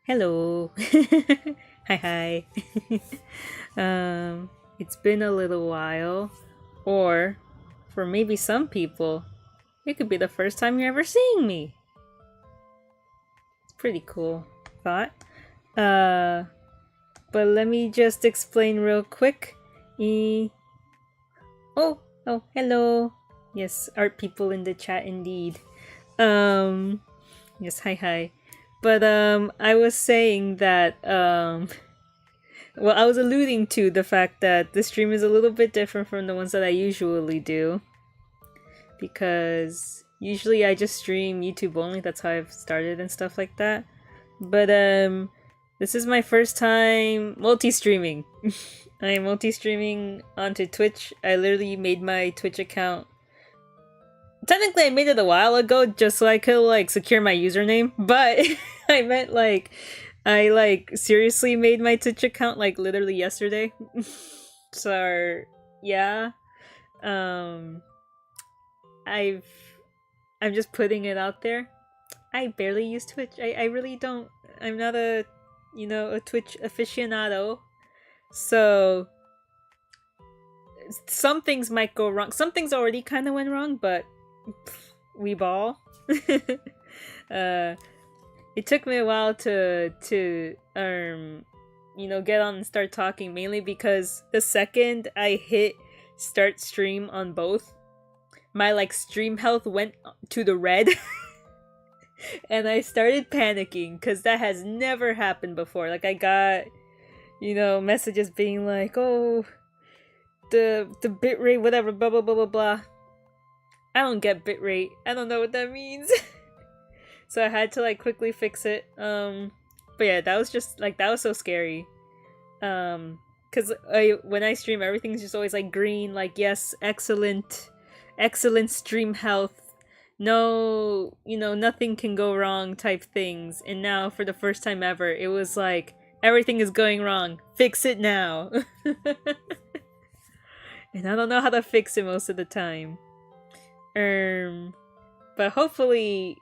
Hello. Hi hi. It's been a little while, or for maybe some people, it could be the first time you're ever seeing me. It's pretty cool thought. Uh, but let me just explain real quick. E oh, hello. Yes, art people in the chat indeed. Um yes, hi hi. But I was saying that well, I was alluding to the fact that this stream is a little bit different from the ones that I usually do. Because usually I just stream YouTube only, that's how I've started and stuff like that. But this is my first time multi-streaming. I am multi-streaming onto Twitch. I literally made my Twitch account. Technically I made it a while ago just so I could like secure my username, but I meant like I like seriously made my Twitch account like literally yesterday. So yeah. Um I've I'm just putting it out there. I barely use Twitch. I really don't. I'm not a a Twitch aficionado. So some things might go wrong. Some things already kind of went wrong, but we ball. uh it took me a while to get on and start talking, mainly because the second I hit start stream on both, my like stream health went to the red. And I started panicking because that has never happened before. Like I got messages being like, oh, the bitrate, whatever, blah blah blah blah blah. I don't get bitrate. I don't know what that means. So I had to like quickly fix it. But yeah, that was just like, that was so scary. Because when I stream, everything's just always like green, like yes, excellent stream health, no, nothing can go wrong type things. And now for the first time ever, it was like, everything is going wrong, fix it now. And I don't know how to fix it most of the time. But hopefully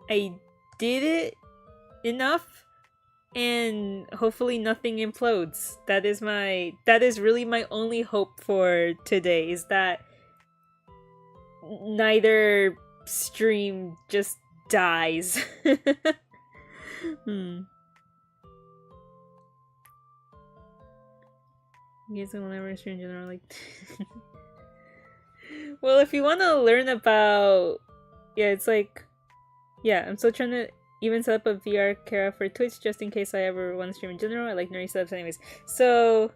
I did it enough, and hopefully nothing implodes. That is really my only hope for today, is that neither stream just dies. You guys will never stream in general, like. Well, if you want to learn about, it's like, I'm still trying to even set up a VR camera for Twitch just in case I ever want to stream in general. I like nerdy setups anyways. So,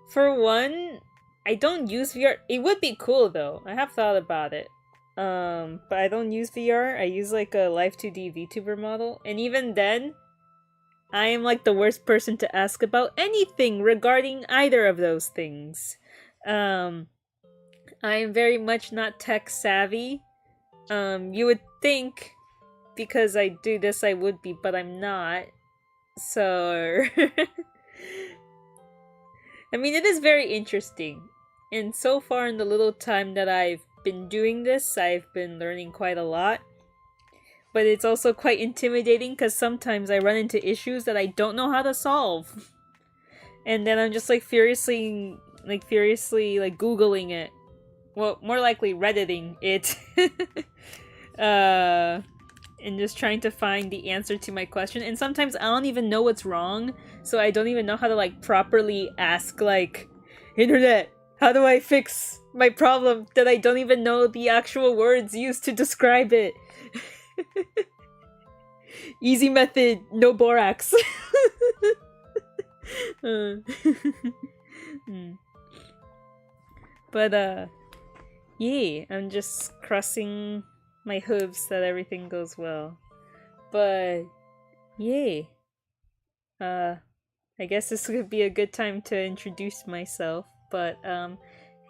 for one, I don't use VR. It would be cool though. I have thought about it. But I don't use VR. I use like a Live 2D VTuber model. And even then, I am like the worst person to ask about anything regarding either of those things. I am very much not tech savvy. You would think because I do this I would be, but I'm not. So I mean, it is very interesting. And so far in the little time that I've been doing this, I've been learning quite a lot. But it's also quite intimidating because sometimes I run into issues that I don't know how to solve. And then I'm just like furiously Googling it. Well, more likely Redditing it. And just trying to find the answer to my question. And sometimes I don't even know what's wrong, so I don't even know how to like properly ask like, internet, how do I fix my problem that I don't even know the actual words used to describe it? Easy method, no borax. But yeah, I'm just crossing my hooves that everything goes well. But yeah, I guess this would be a good time to introduce myself. But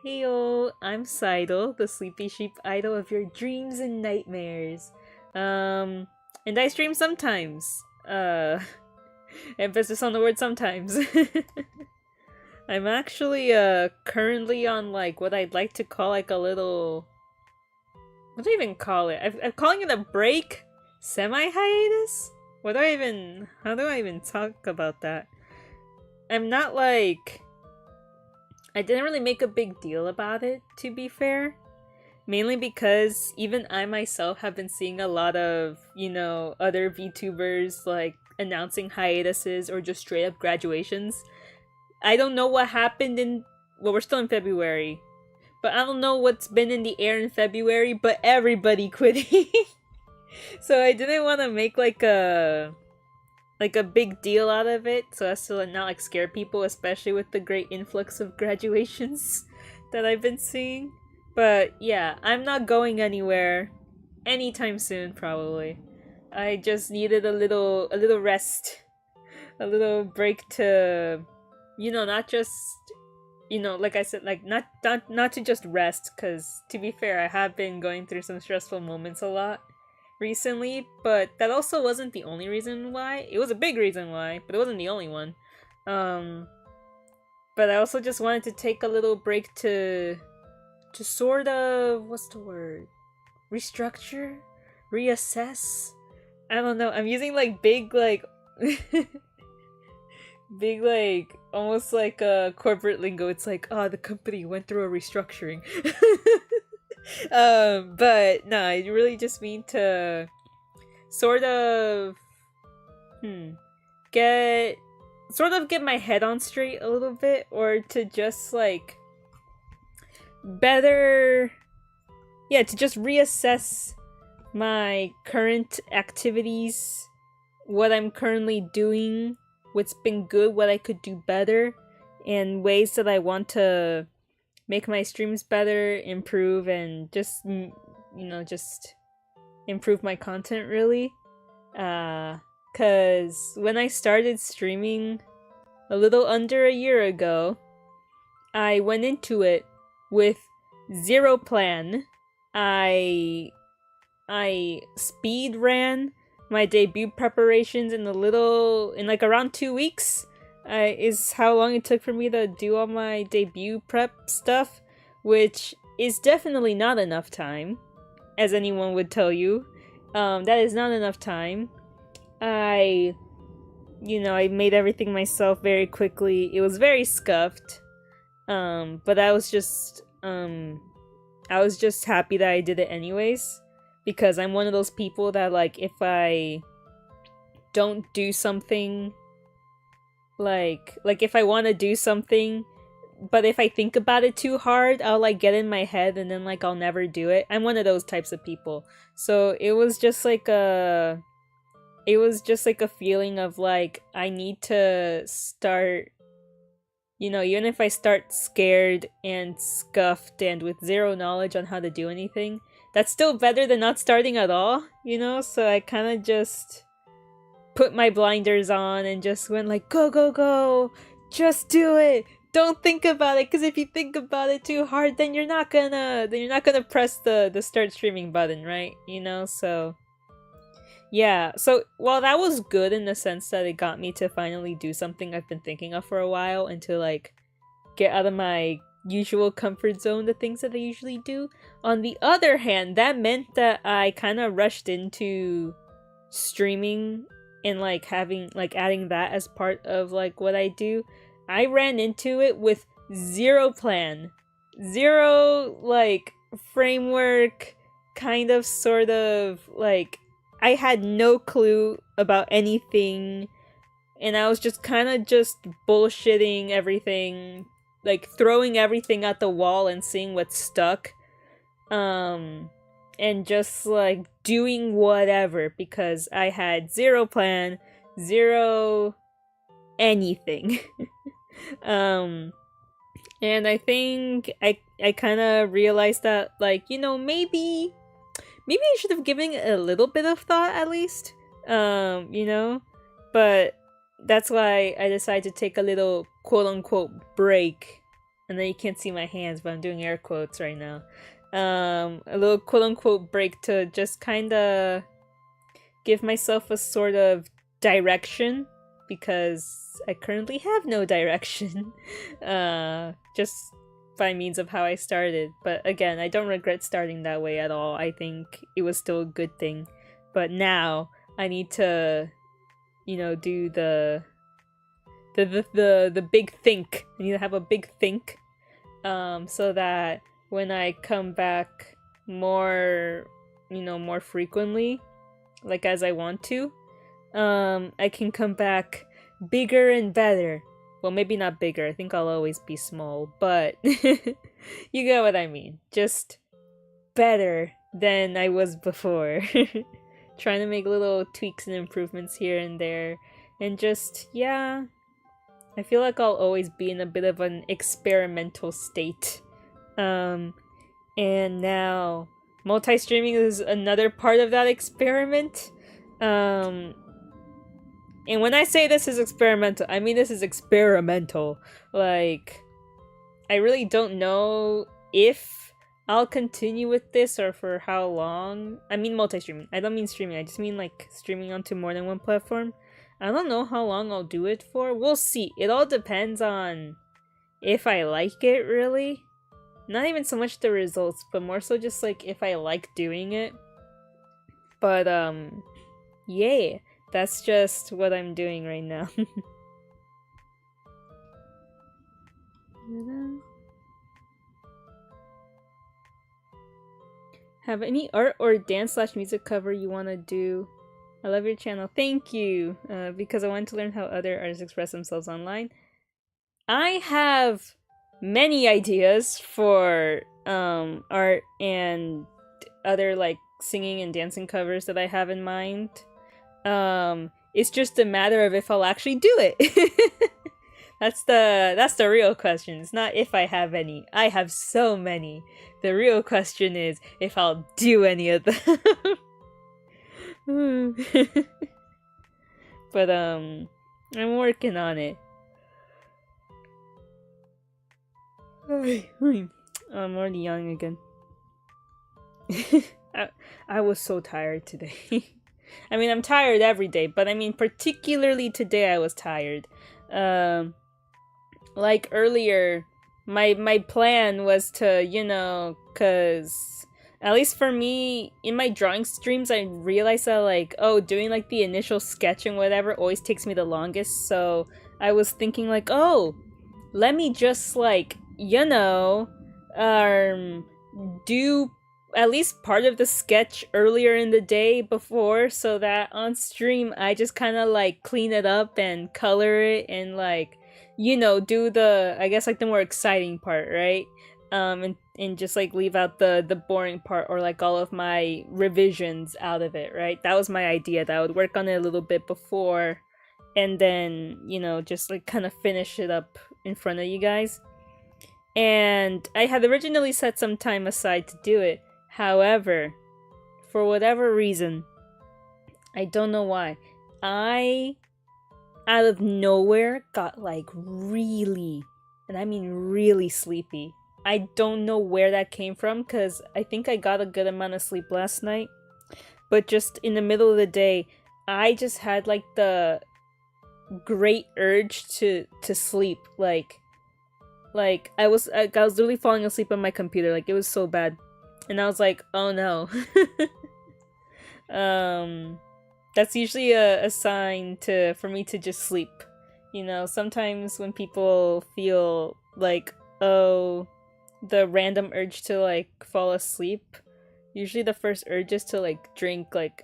heyo, I'm 𝒕𝒂𝒈𝒔, the sleepy sheep idol of your dreams and nightmares. And I stream sometimes. Emphasis on the word sometimes. I'm actually currently on like what I'd like to call like a little, what do I even call it? I'm calling it a break, semi hiatus. how do I even talk about that? I'm not like, I didn't really make a big deal about it, to be fair. Mainly because even I myself have been seeing a lot of, you know, other VTubers like announcing hiatuses or just straight up graduations. I don't know what happened in, well, we're still in February, but I don't know what's been in the air in February, but everybody quitting. So I didn't want to make like a big deal out of it, so as to not like scare people, especially with the great influx of graduations that I've been seeing. But yeah, I'm not going anywhere anytime soon, probably. I just needed a little rest, a little break to, you know, not just, you know, like I said, like not to just rest, because to be fair, I have been going through some stressful moments a lot recently, but that also wasn't the only reason why. It was a big reason why, but it wasn't the only one. But I also just wanted to take a little break to sort of, what's the word? Restructure? Reassess? I don't know. I'm using like big like big like almost like a corporate lingo. It's like, oh, the company went through a restructuring. But no, I really just mean to sort of get my head on straight a little bit, or to just like better, yeah, to just reassess my current activities, what I'm currently doing, what's been good, what I could do better, and ways that I want to make my streams better, improve, and just, you know, just improve my content, really. Cause when I started streaming a little under a year ago, I went into it with zero plan. I speed ran my debut preparations in like around 2 weeks. Is how long it took for me to do all my debut prep stuff, which is definitely not enough time, as anyone would tell you. That is not enough time. I made everything myself very quickly. It was very scuffed. But I was just happy that I did it anyways, because I'm one of those people that, like, if I don't do something, like if I want to do something, but if I think about it too hard, I'll like get in my head and then like I'll never do it. I'm one of those types of people. So it was just like a feeling of like, I need to start, you know, even if I start scared and scuffed and with zero knowledge on how to do anything, that's still better than not starting at all, you know? So I kind of just put my blinders on and just went like, go, go, go, just do it. Don't think about it, because if you think about it too hard, then you're not gonna press the start streaming button, right? You know, so yeah. So while that was good in the sense that it got me to finally do something I've been thinking of for a while, and to like get out of my usual comfort zone, the things that I usually do, on the other hand, that meant that I kind of rushed into streaming and like having like adding that as part of like what I do. I ran into it with zero plan, zero like framework, kind of sort of like I had no clue about anything, and I was just kind of just bullshitting everything, like throwing everything at the wall and seeing what stuck. And just like doing whatever, because I had zero plan, zero anything. And I think I kind of realized that, like, you know, maybe I should have given it a little bit of thought at least. You know, but that's why I decided to take a little quote unquote break. And then you can't see my hands, but I'm doing air quotes right now. A little quote unquote break to just kind of give myself a sort of direction, because I currently have no direction, just by means of how I started. But again, I don't regret starting that way at all. I think it was still a good thing. But now I need to you know, do the big think. I need to have a big think, so that when I come back more, you know, more frequently, like as I want to, I can come back bigger and better. Well, maybe not bigger. I think I'll always be small, but you get what I mean. Just better than I was before. Trying to make little tweaks and improvements here and there. And just, yeah, I feel like I'll always be in a bit of an experimental state. And now multi-streaming is another part of that experiment. And when I say this is experimental, I mean this is experimental. Like, I really don't know if I'll continue with this or for how long. I mean multi-streaming. I don't mean streaming. I just mean like streaming onto more than one platform. I don't know how long I'll do it for. We'll see. It all depends on if I like it, really. Not even so much the results, but more so just like if I like doing it. But yeah, that's just what I'm doing right now. Have any art or dance/music cover you want to do? I love your channel. Thank you. Because I want to learn how other artists express themselves online. I have many ideas for art and other like singing and dancing covers that I have in mind. It's just a matter of if I'll actually do it. That's the real question. It's not if I have any. I have so many. The real question is if I'll do any of them. But I'm working on it. I'm already yawning again. I was so tired today. I mean, I'm tired every day, but I mean, particularly today I was tired. Like earlier, my plan was to, you know, cause at least for me, in my drawing streams, I realized that like, oh, doing like the initial sketch and whatever always takes me the longest, so I was thinking like, oh, let me just like, you know, do at least part of the sketch earlier in the day before, so that on stream I just kind of like clean it up and color it and like, you know, do the, I guess like the more exciting part, right? And just like leave out the boring part or like all of my revisions out of it, right? That was my idea, that I would work on it a little bit before and then, you know, just like kind of finish it up in front of you guys. And I had originally set some time aside to do it. However, for whatever reason, I don't know why, I, out of nowhere, got like really, and I mean really sleepy. I don't know where that came from, because I think I got a good amount of sleep last night. But just in the middle of the day, I just had like the great urge to sleep. Like I was literally falling asleep on my computer. Like, it was so bad. And I was like, oh no. That's usually a sign for me to just sleep. You know, sometimes when people feel like, oh, the random urge to like fall asleep, usually the first urge is to like drink like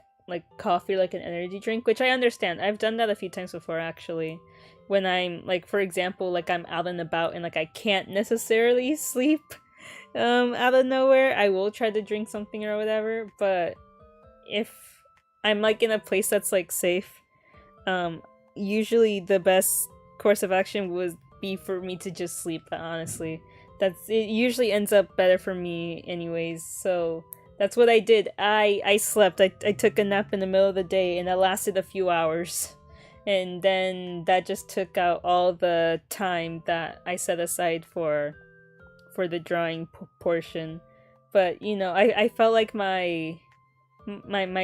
coffee, like an energy drink, which I understand. I've done that a few times before, actually. When I'm like, for example, like I'm out and about and like I can't necessarily sleep out of nowhere, I will try to drink something or whatever. But if I'm like in a place that's like safe, usually the best course of action would be for me to just sleep, honestly. It usually ends up better for me anyways, so that's what I did. I slept. I took a nap in the middle of the day and it lasted a few hours. And then that just took out all the time that I set aside for the drawing portion. But, you know, I felt like my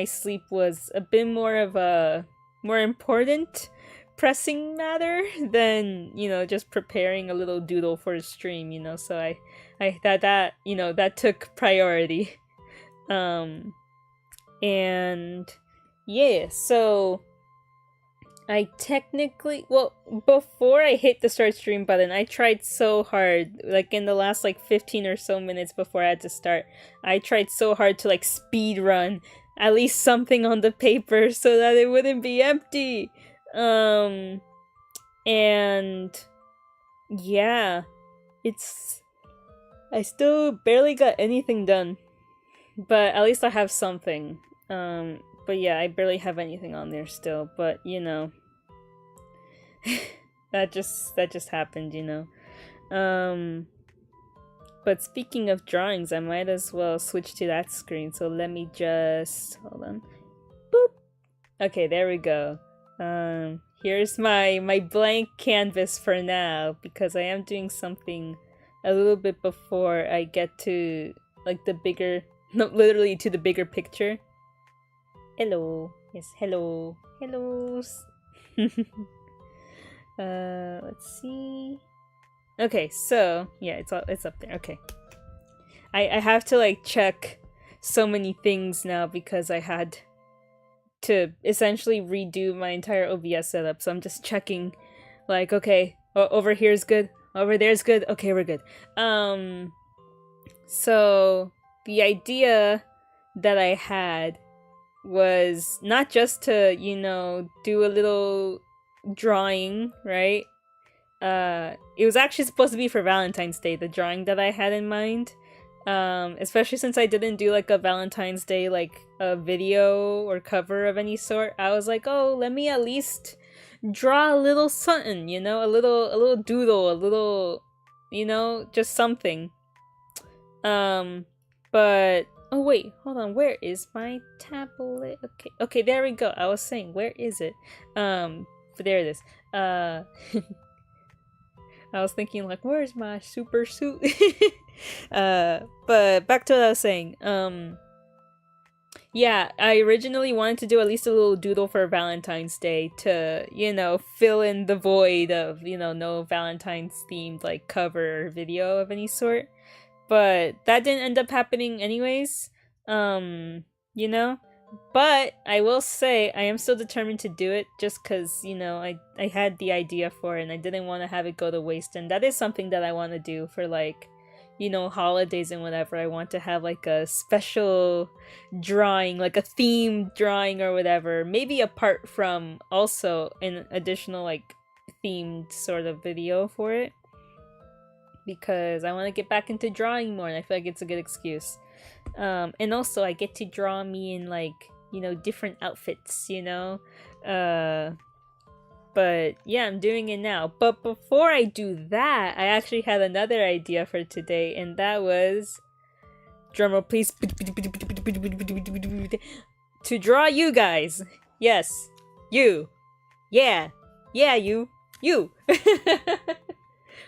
sleep was a bit more of a more important pressing matter than, you know, just preparing a little doodle for a stream, you know. So I thought that, you know, that took priority. And yeah, so I technically, well, before I hit the start stream button, I tried so hard, like in the last like 15 or so minutes before I had to start, I tried so hard to like speed run at least something on the paper so that it wouldn't be empty. And yeah, I still barely got anything done, but at least I have something. But yeah, I barely have anything on there still, but you know. that just happened, you know. But speaking of drawings, I might as well switch to that screen. So let me just hold on. Boop. Okay, there we go. Here's my blank canvas for now, because I am doing something a little bit before I get to like the bigger, no, literally to the bigger picture. Hello. Yes, hello. Hellos. Let's see. Okay, so yeah, it's up there. Okay. I have to like check so many things now because I had to essentially redo my entire OBS setup. So I'm just checking like, okay, over here's good, over there's good. Okay, we're good. So the idea that I had was not just to, you know, do a little drawing, right? It was actually supposed to be for Valentine's Day, the drawing that I had in mind. Especially since I didn't do like a Valentine's Day like a video or cover of any sort. I was like, oh, let me at least draw a little something, you know, a little doodle, a little, you know, just something. But oh wait, hold on, where is my tablet? Okay, there we go. I was saying, where is it? But there it is. I was thinking like, where's my super suit? But back to what I was saying. Yeah, I originally wanted to do at least a little doodle for Valentine's Day to, you know, fill in the void of, you know, no Valentine's themed like cover or video of any sort. But that didn't end up happening anyways. You know? But I will say I am still determined to do it just because, you know, I had the idea for it and I didn't want to have it go to waste. And that is something that I want to do for like, you know, holidays and whatever. I want to have like a special drawing, like a themed drawing or whatever. Maybe apart from also an additional like themed sort of video for it. Because I want to get back into drawing more and I feel like it's a good excuse. And also I get to draw me in like, you know, different outfits, you know? But yeah, I'm doing it now. But before I do that, I actually had another idea for today, and that was, drumroll please, to draw you guys. Yes, you. Yeah, you.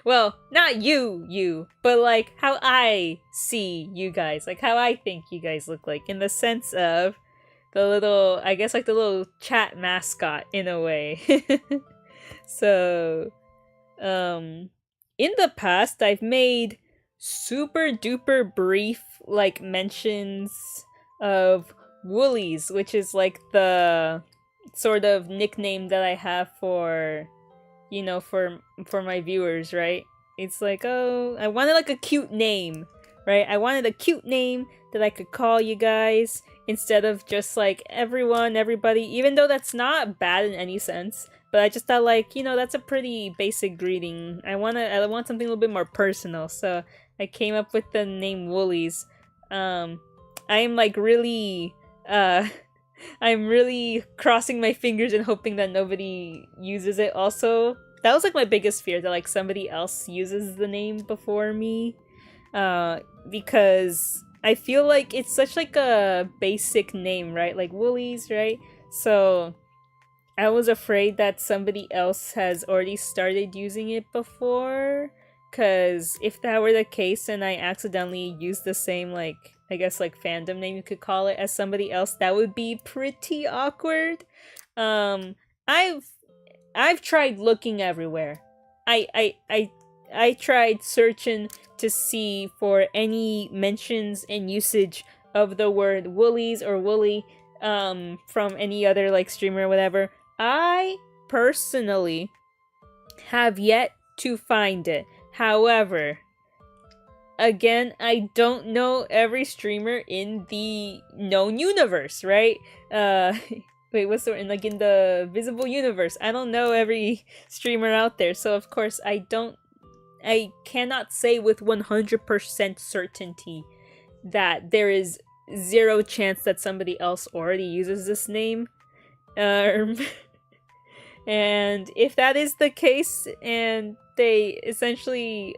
Well, not you, but like how I see you guys, like how I think you guys look like, in the sense of the little, I guess like the little chat mascot in a way. So, in the past, I've made super duper brief like mentions of Woolies, which is like the sort of nickname that I have for, you know, for my viewers, right? It's like, oh, I wanted like a cute name, right? I wanted a cute name that I could call you guys instead of just like everybody, even though that's not bad in any sense. But I just thought like, you know, that's a pretty basic greeting. I want something a little bit more personal, so I came up with the name Woolies. I am like really I'm really crossing my fingers and hoping that nobody uses it also. That was like my biggest fear, that like somebody else uses the name before me. Because I feel like it's such like a basic name, right? Like Woolies, right? So I was afraid that somebody else has already started using it before. Cause if that were the case and I accidentally used the same like, I guess like fandom name you could call it, as somebody else, that would be pretty awkward. I've tried looking everywhere. I tried searching to see for any mentions and usage of the word Woolies or Woolly from any other like streamer or whatever. I personally have yet to find it. However, again, I don't know every streamer in the known universe, right? Wait, what's the word? Like in the visible universe. I don't know every streamer out there, so of course I cannot say with 100% certainty that there is zero chance that somebody else already uses this name. And if that is the case, and they essentially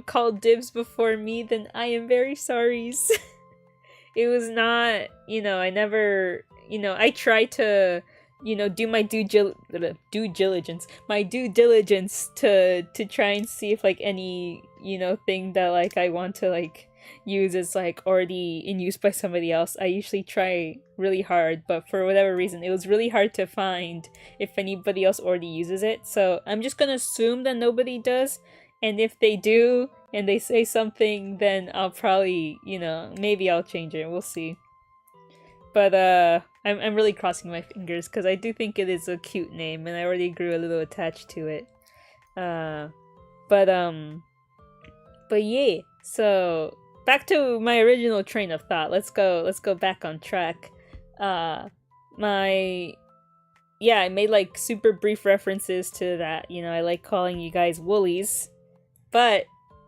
called dibs before me, then I am very sorry. It was not, I never, I try to, do my due diligence to try and see if, like, any, thing that, like, I want to, like, use is, like, already in use by somebody else. I usually try really hard, but for whatever reason, it was really hard to find if anybody else already uses it. So I'm just gonna assume that nobody does, and if they do, and they say something, then I'll probably, maybe I'll change it. We'll see. But I'm really crossing my fingers because I do think it is a cute name, and I already grew a little attached to it. But yeah. So back to my original train of thought. Let's go back on track. I made like super brief references to that. I like calling you guys woolies, but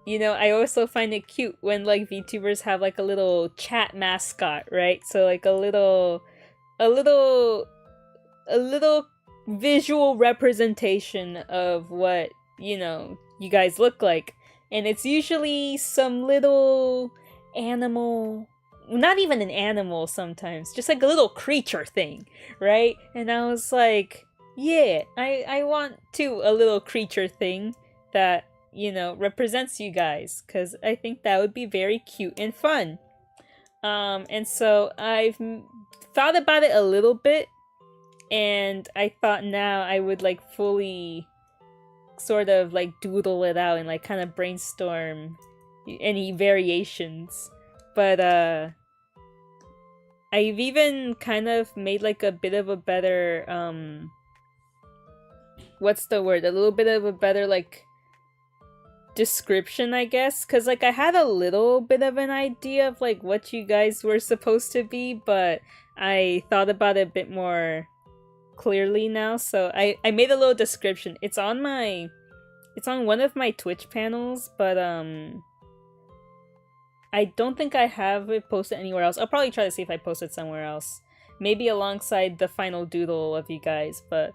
I also find it cute when, like, VTubers have, like, a little chat mascot, right? So, like, a little visual representation of what, you guys look like. And it's usually some little animal, not even an animal sometimes, just like a little creature thing, right? And I was like, yeah, I want too a little creature thing that, represents you guys, because I think that would be very cute and fun. And so I've thought about it a little bit, and I thought now I would, like, fully sort of, like, doodle it out and, like, kind of brainstorm any variations. But I've even kind of made, like, a bit of a better, what's the word? A little bit of a better, like, description, I guess, because, like, I had a little bit of an idea of, like, what you guys were supposed to be, but I thought about it a bit more clearly now, so I made a little description. It's on one of my Twitch panels, but I don't think I have it posted anywhere else. I'll probably try to see if I post it somewhere else, maybe alongside the final doodle of you guys, but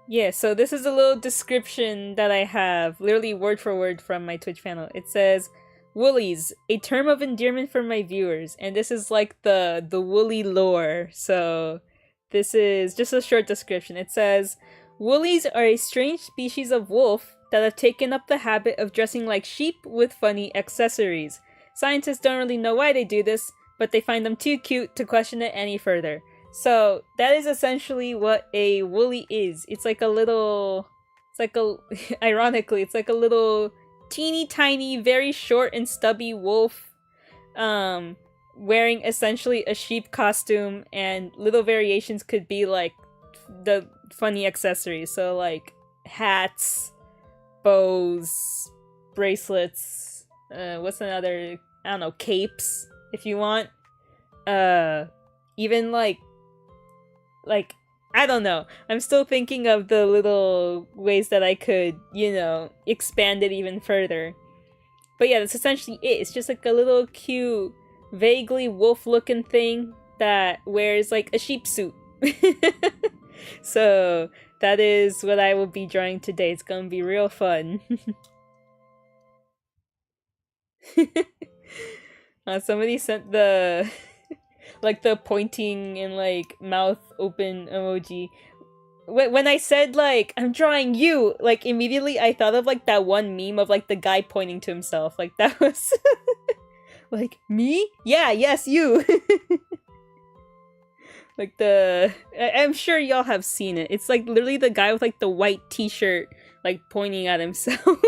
yeah, so this is a little description that I have, literally word for word from my Twitch panel. It says, woolies, a term of endearment for my viewers. And this is like the woolly lore. So this is just a short description. It says, woolies are a strange species of wolf that have taken up the habit of dressing like sheep with funny accessories. Scientists don't really know why they do this, but they find them too cute to question it any further. So that is essentially what a woolly is. It's like a little, ironically, it's like a little teeny tiny, very short and stubby wolf, wearing essentially a sheep costume, and little variations could be like the funny accessories. So like hats, bows, bracelets, what's another, I don't know, capes, if you want. Even like, I don't know. I'm still thinking of the little ways that I could, expand it even further. But yeah, that's essentially it. It's just like a little cute, vaguely wolf-looking thing that wears like a sheep suit. So that is what I will be drawing today. It's gonna be real fun. Somebody sent the like the pointing and like mouth open emoji. When I said like I'm drawing you, like immediately I thought of like that one meme of like the guy pointing to himself. Like that was like, me? Yeah, yes, you. Like I'm sure y'all have seen it. It's like literally the guy with like the white t-shirt like pointing at himself.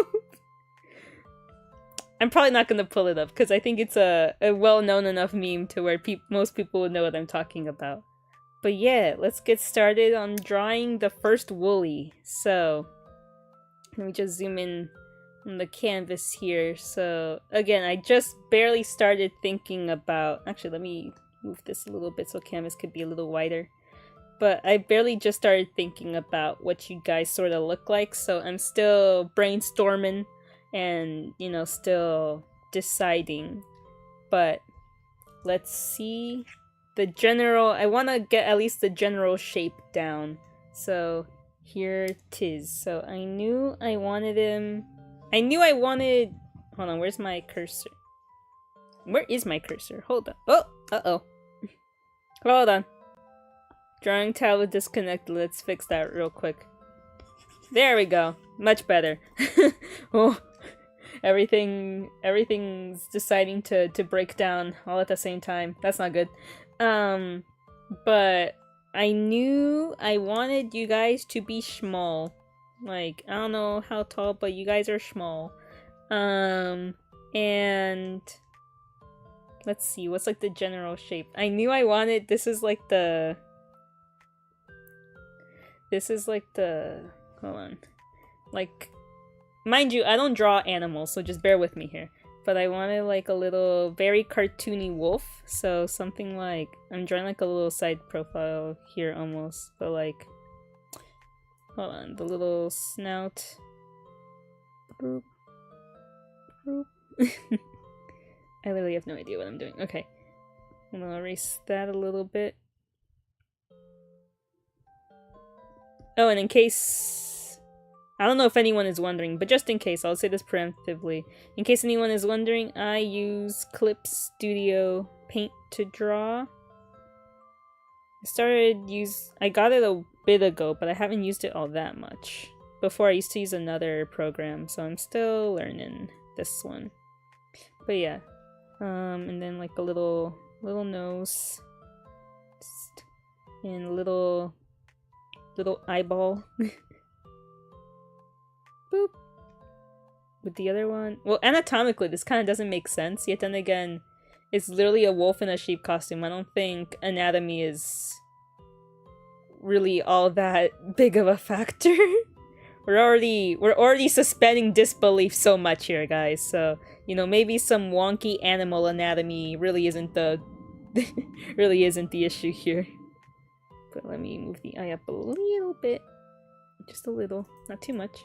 I'm probably not gonna pull it up because I think it's a well-known enough meme to where most people would know what I'm talking about. But yeah, let's get started on drawing the first woolly. So let me just zoom in on the canvas here. So again, I just barely started thinking about, actually let me move this a little bit so canvas could be a little wider. But I barely just started thinking about what you guys sort of look like, so I'm still brainstorming and, you know, still deciding. But let's see the general, I want to get at least the general shape down. So here it is. So I knew I wanted him, hold on, where's my cursor? Where is my cursor? Hold on. Oh, uh-oh. Hold on. Drawing tablet disconnected. Let's fix that real quick. There we go. Much better. Oh, everything's deciding to break down all at the same time. That's not good. But I knew I wanted you guys to be small. Like, I don't know how tall, but you guys are small. And let's see, what's like the general shape? I knew I wanted, this is like the, hold on. Like, mind you, I don't draw animals, so just bear with me here. But I wanted like a little, very cartoony wolf. So something like, I'm drawing like a little side profile here almost. But like, hold on, the little snout. Boop. Boop. I literally have no idea what I'm doing. Okay. I'm gonna erase that a little bit. Oh, and in case... I don't know if anyone is wondering, but just in case, I'll say this preemptively. In case anyone is wondering, I use Clip Studio Paint to draw. I got it a bit ago, but I haven't used it all that much. Before I used to use another program, so I'm still learning this one. But yeah. And then like a little nose. And a little eyeball. Boop. With the other one, well, anatomically this kind of doesn't make sense, yet then again it's literally a wolf in a sheep costume. I don't think anatomy is really all that big of a factor. we're already suspending disbelief so much here, guys, so you know, maybe some wonky animal anatomy really isn't the issue here. But let me move the eye up a little bit. Just a little. Not too much.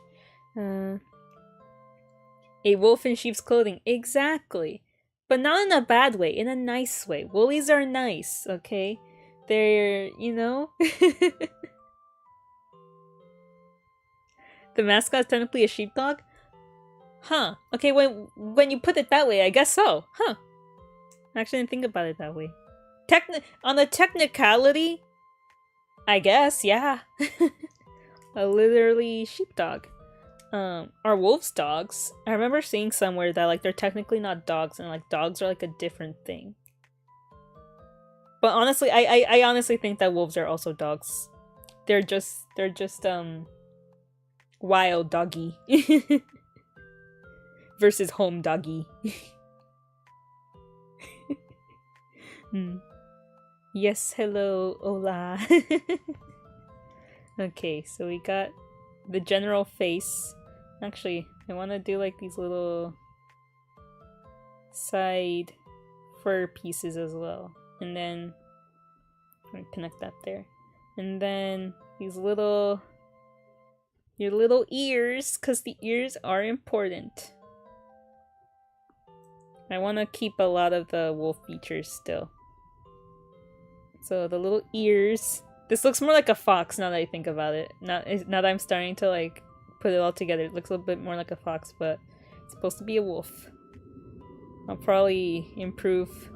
A wolf in sheep's clothing. Exactly. But not in a bad way. In a nice way. Woolies are nice, okay? They're, you know? The mascot's technically a sheepdog? Huh. Okay, when you put it that way, I guess so. Huh. I actually didn't think about it that way. On the technicality... I guess, yeah. A literally sheepdog. Are wolves dogs? I remember seeing somewhere that like they're technically not dogs and like dogs are like a different thing. But honestly, I honestly think that wolves are also dogs. They're just wild doggy versus home doggy. Yes, hello, hola. Okay, so we got the general face. Actually, I want to do like these little side fur pieces as well. And then I'm gonna connect that there. And then these your little ears, because the ears are important. I want to keep a lot of the wolf features still. So the little ears. This looks more like a fox now that I think about it. Now that I'm starting to like put it all together, it looks a little bit more like a fox, but it's supposed to be a wolf. I'll probably improve.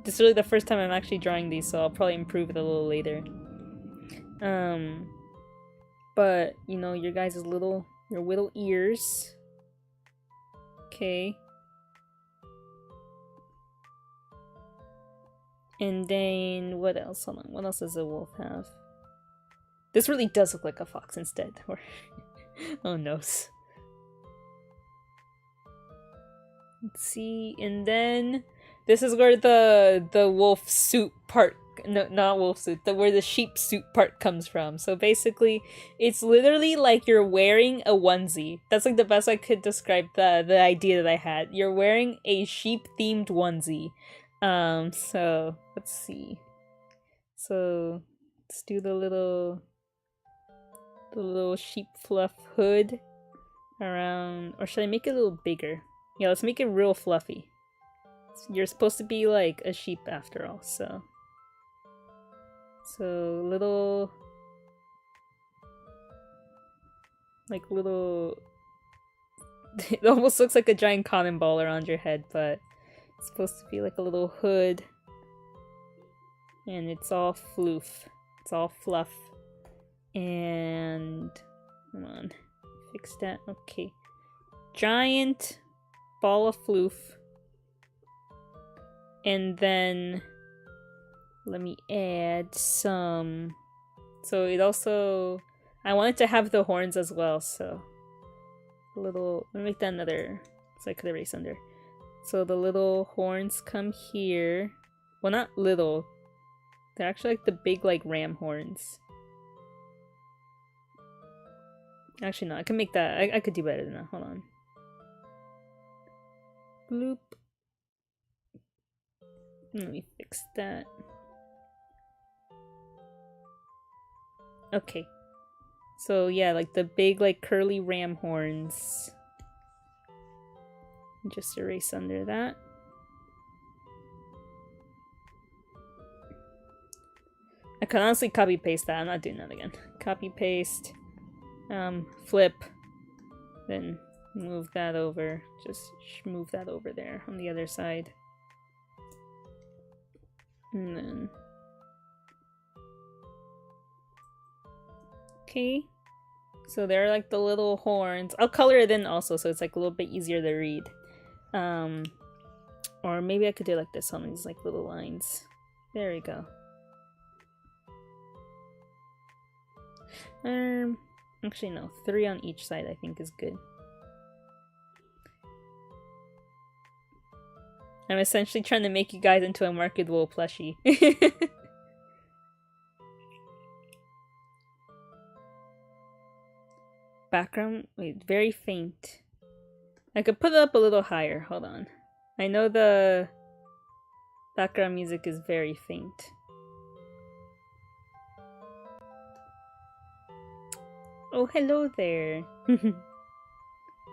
This is really the first time I'm actually drawing these, so I'll probably improve it a little later. But you know, your guys' your little ears. Okay. And then, what else? Hold on, what else does a wolf have? This really does look like a fox instead. Or oh no. Let's see, and then this is where the wolf suit part, no, not wolf suit, where the sheep suit part comes from. So basically, it's literally like you're wearing a onesie. That's like the best I could describe the idea that I had. You're wearing a sheep themed onesie. So let's see. So let's do the little sheep fluff hood around, or should I make it a little bigger? Yeah, let's make it real fluffy. You're supposed to be like a sheep after all, so little, like little it almost looks like a giant cotton ball around your head, but it's supposed to be like a little hood. And it's all floof. It's all fluff. And come on. Fix that. Okay. Giant ball of floof. And then let me add some. So it also, I wanted to have the horns as well, so a little, let me make that another so I could erase under. So the little horns come here. Well, not little. They're actually like the big like ram horns. Actually no, I can make that. I could do better than that. Hold on. Bloop. Let me fix that. Okay. So yeah, like the big like curly ram horns. Just erase under that. I could honestly copy paste that. I'm not doing that again. Copy paste. Flip. Then move that over. Just move that over there on the other side. And then okay. So they're like the little horns. I'll color it in also so it's like a little bit easier to read. Or maybe I could do like this on these like little lines. There we go. Actually no, 3 on each side I think is good. I'm essentially trying to make you guys into a marketable plushie. Background, wait, very faint. I could put it up a little higher, hold on. I know the background music is very faint. Oh, hello there.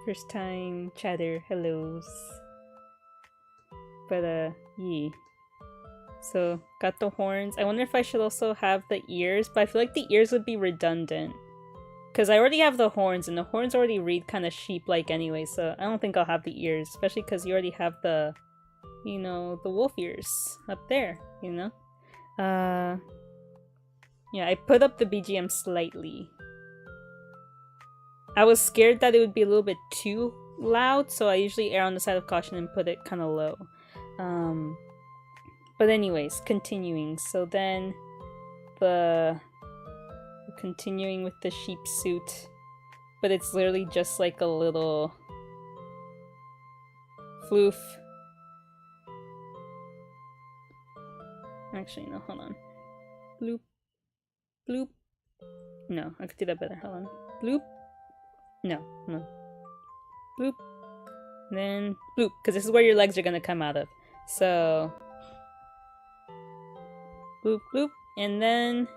First time chatter, hellos. But yeah. So, got the horns. I wonder if I should also have the ears, but I feel like the ears would be redundant. Because I already have the horns, and the horns already read kind of sheep-like anyway, so I don't think I'll have the ears. Especially because you already have the, you know, the wolf ears up there, you know? Yeah, I put up the BGM slightly. I was scared that it would be a little bit too loud, so I usually err on the side of caution and put it kind of low. But anyways, continuing. So then continuing with the sheep suit, but it's literally just like a little floof. Actually, no, hold on. Bloop. Bloop. No, I could do that better. Hold on. Bloop. No. Bloop. And then bloop, because this is where your legs are gonna come out of. So bloop, bloop. And then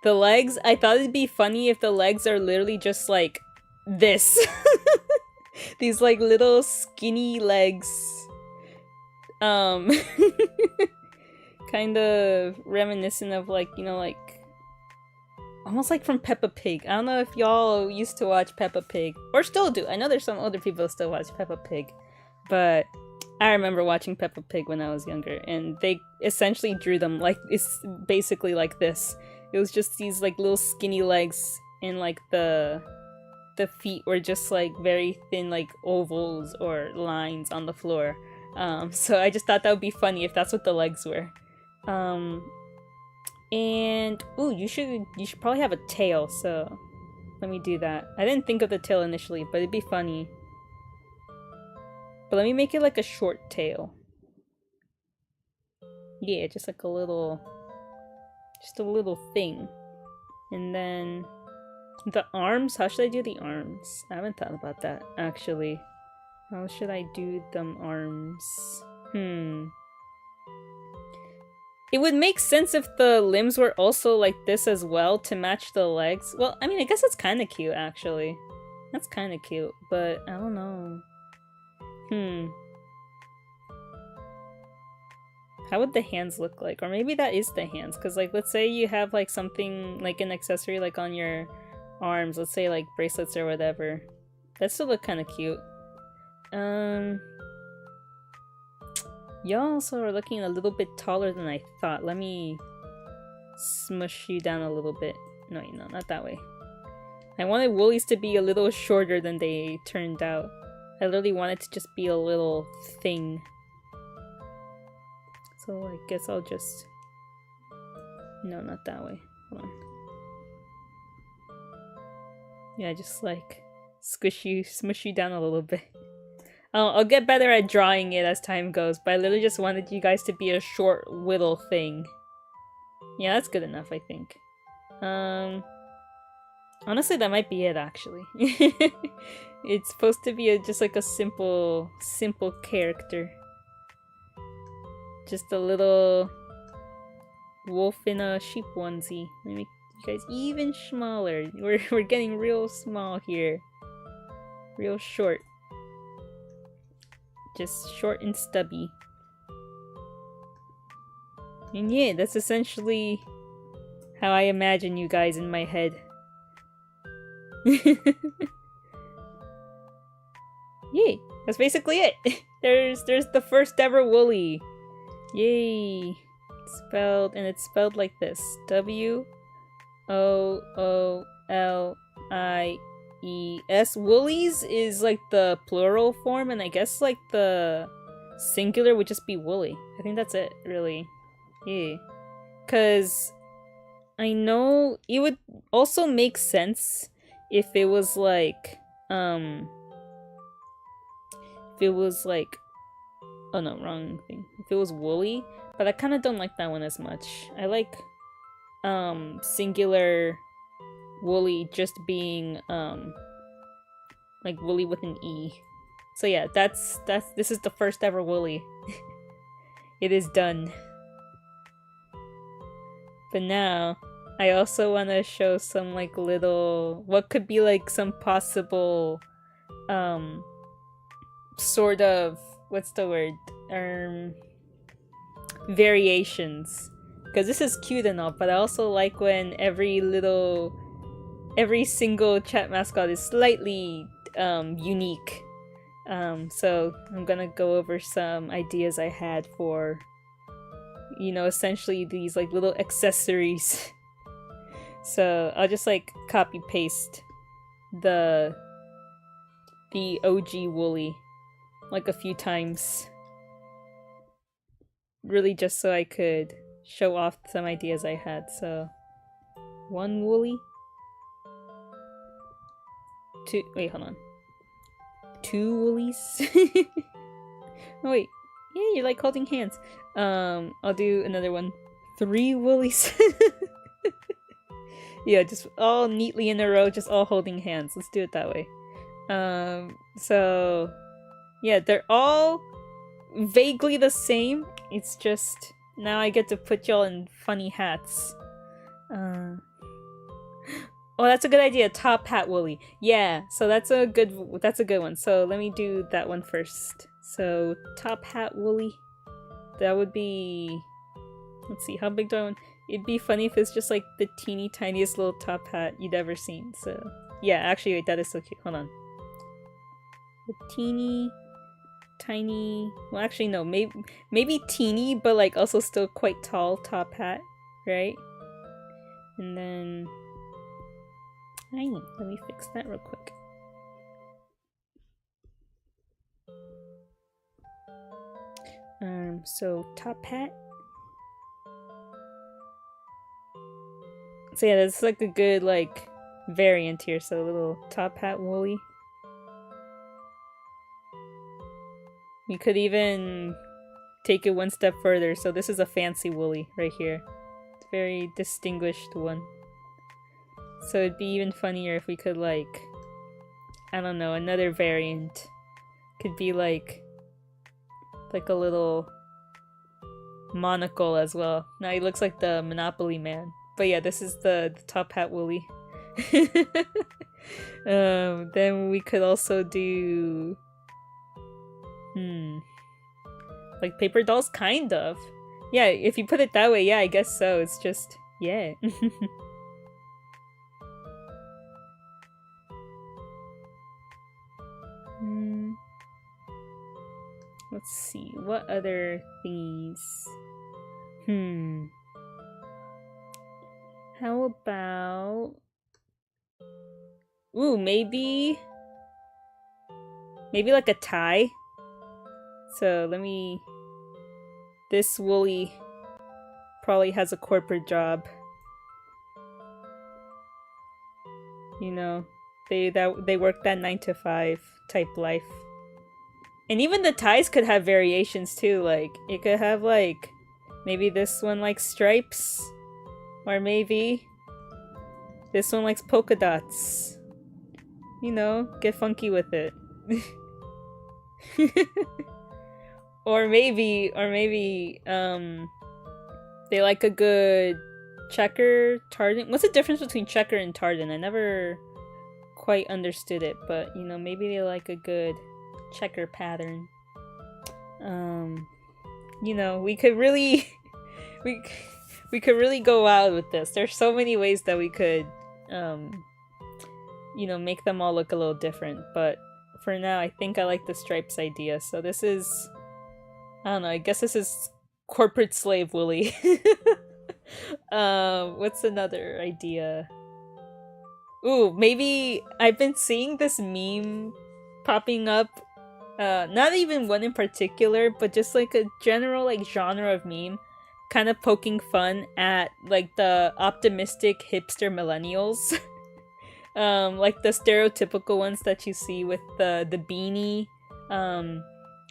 the legs, I thought it'd be funny if the legs are literally just like this. These like little skinny legs. Kind of reminiscent of like, you know, like almost like from Peppa Pig. I don't know if y'all used to watch Peppa Pig or still do. I know there's some older people who still watch Peppa Pig, but I remember watching Peppa Pig when I was younger, and they essentially drew them like, it's basically like this. It was just these like little skinny legs, and like the feet were just like very thin like ovals or lines on the floor. So I just thought that would be funny if that's what the legs were. And ooh, you should probably have a tail, so let me do that. I didn't think of the tail initially, but it'd be funny. But let me make it like a short tail. Yeah, just like a little thing. And then the arms, how should I do the arms? I haven't thought about that actually. How should I do them arms? It would make sense if the limbs were also like this as well to match the legs. Well, I mean, I guess that's kind of cute actually. That's kind of cute, but I don't know. How would the hands look like? Or maybe that is the hands, because like let's say you have like something like an accessory like on your arms, let's say like bracelets or whatever. That still look kind of cute. Y'all also are looking a little bit taller than I thought. Let me smush you down a little bit. No, not that way. I wanted woolies to be a little shorter than they turned out. I literally wanted to just be a little thing. So I guess I'll just... No, not that way. Hold on. Yeah, just like smush you down a little bit. I'll get better at drawing it as time goes, but I literally just wanted you guys to be a short little thing. Yeah, that's good enough, I think. Honestly, that might be it, actually. It's supposed to be just like a simple character. Just a little wolf in a sheep onesie. Let me make you guys even smaller. We're getting real small here. Real short. Just short and stubby. And yeah, that's essentially how I imagine you guys in my head. Yay! That's basically it. There's the first ever woolly. Yay! It's spelled like this. W-O-O-L-I-E-S. Woolies is like the plural form, and I guess like the singular would just be woolly. I think that's it, really. Yeah. Cause I know it would also make sense if it was like, oh no, wrong thing. If it was woolly, but I kind of don't like that one as much. I like, singular woolly just being, like woolly with an E. So yeah, this is the first ever woolly. It is done. But now, I also want to show some like little, what could be like some possible, sort of, what's the word? Variations. Because this is cute and all, but I also like when every single chat mascot is slightly, unique. So I'm gonna go over some ideas I had for, you know, essentially these like little accessories. So I'll just like copy paste the OG woolly like a few times. Really just so I could show off some ideas I had. So 1 woolly. 2, wait, hold on. 2 woolies. Oh wait, yeah, you're like holding hands. I'll do another one. 3 woolies. Yeah, just all neatly in a row, just all holding hands. Let's do it that way. So yeah, they're all vaguely the same. It's just now I get to put y'all in funny hats. Oh, that's a good idea. Top hat woolly. Yeah, so that's a good one. So let me do that one first. So top hat woolly. That would be, let's see, how big do I want? It'd be funny if it's just like the teeny tiniest little top hat you'd ever seen. So yeah, actually wait, that is so cute. Hold on. The teeny tiny, well actually no, maybe teeny but like also still quite tall top hat, right? And then tiny. Let me fix that real quick. So top hat. So yeah, that's like a good like variant here. So a little top hat woolly. We could even take it one step further. So this is a fancy woolly right here. It's a very distinguished one. So it'd be even funnier if we could like, I don't know, another variant. Could be like a little monocle as well. Now he looks like the Monopoly man. But yeah, this is the top hat woolly. Then we could also do like paper dolls, kind of. Yeah, if you put it that way, yeah, I guess so. It's just, yeah. Let's see, what other things? How about... Ooh, maybe like a tie? So let me... This woolly probably has a corporate job. You know, they work that 9 to 5 type life. And even the ties could have variations too, like, it could have like, maybe this one likes stripes, or maybe this one likes polka dots. You know, get funky with it. Or maybe, they like a good checker, tartan. What's the difference between checker and tartan? I never quite understood it, but you know, maybe they like a good checker pattern. You know, we could really we could really go out with this. There's so many ways that we could you know, make them all look a little different, but for now I think I like the stripes idea. So this is, I don't know, I guess this is corporate slave woolly. What's another idea? Ooh, maybe I've been seeing this meme popping up. Not even one in particular, but just like a general like genre of meme, kind of poking fun at like the optimistic hipster millennials. Like the stereotypical ones that you see with the beanie,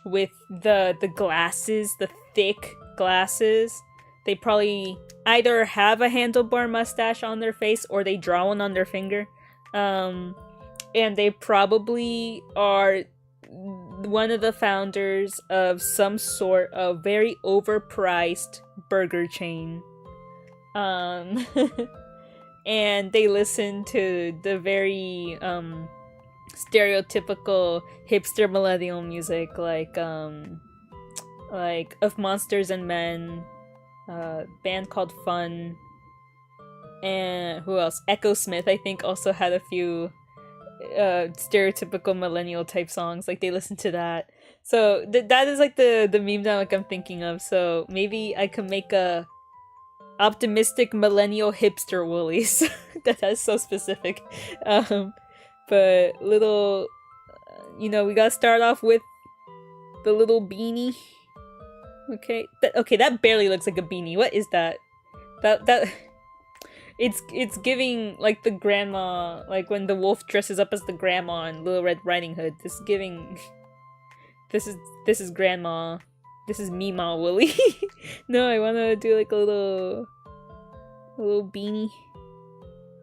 with the glasses, the thick glasses. They probably either have a handlebar mustache on their face or they draw one on their finger. And they probably are one of the founders of some sort of very overpriced burger chain. And they listen to the very stereotypical hipster millennial music, like Of Monsters and Men, band called Fun, and who else? Echo Smith, I think, also had a few stereotypical millennial type songs. Like they listen to that. So that is like the meme that like I'm thinking of. So maybe I could make a optimistic millennial hipster woolies. That's so specific. But little, you know, we gotta start off with the little beanie. Okay, okay, that barely looks like a beanie. What is that? That it's giving like the grandma, like when the wolf dresses up as the grandma in Little Red Riding Hood. This is giving. This is grandma. This is Meemaw woolly. No, I wanna do like a little beanie.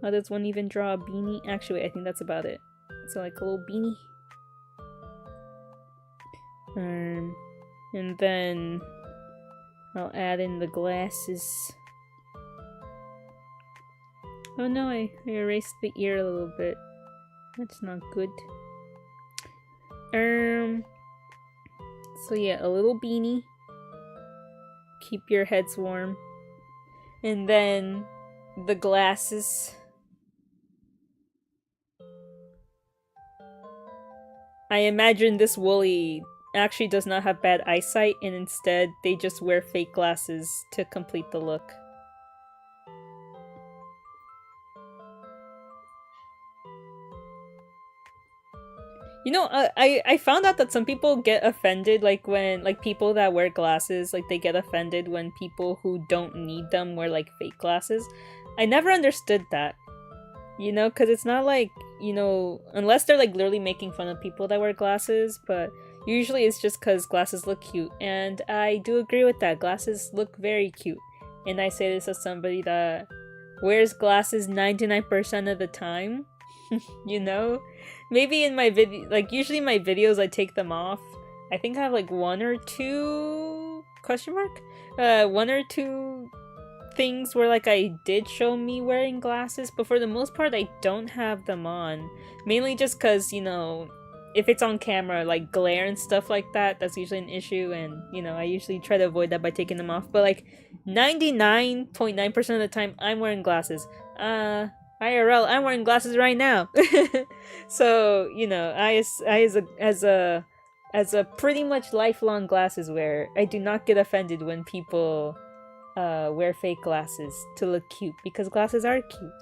How does one even draw a beanie? Actually, I think that's about it. So like a little beanie. And then I'll add in the glasses. Oh no, I erased the ear a little bit. That's not good. So yeah, a little beanie. Keep your heads warm. And then the glasses. I imagine this woolly actually does not have bad eyesight, and instead they just wear fake glasses to complete the look. You know, I found out that some people get offended, like when, like people that wear glasses, like they get offended when people who don't need them wear like fake glasses. I never understood that. You know, because it's not like, you know, unless they're like literally making fun of people that wear glasses, but Usually it's just because glasses look cute, and I do agree with that. Glasses look very cute. And I say this as somebody that wears glasses 99% of the time. You know? Maybe in my video, like usually my videos I take them off. I think I have like one or two things where like I did show me wearing glasses, but for the most part I don't have them on. Mainly just because, you know, if it's on camera, like glare and stuff like that, that's usually an issue, and you know, I usually try to avoid that by taking them off. But like 99.9% of the time I'm wearing glasses. IRL, I'm wearing glasses right now. So, you know, as a pretty much lifelong glasses wearer, I do not get offended when people wear fake glasses to look cute, because glasses are cute.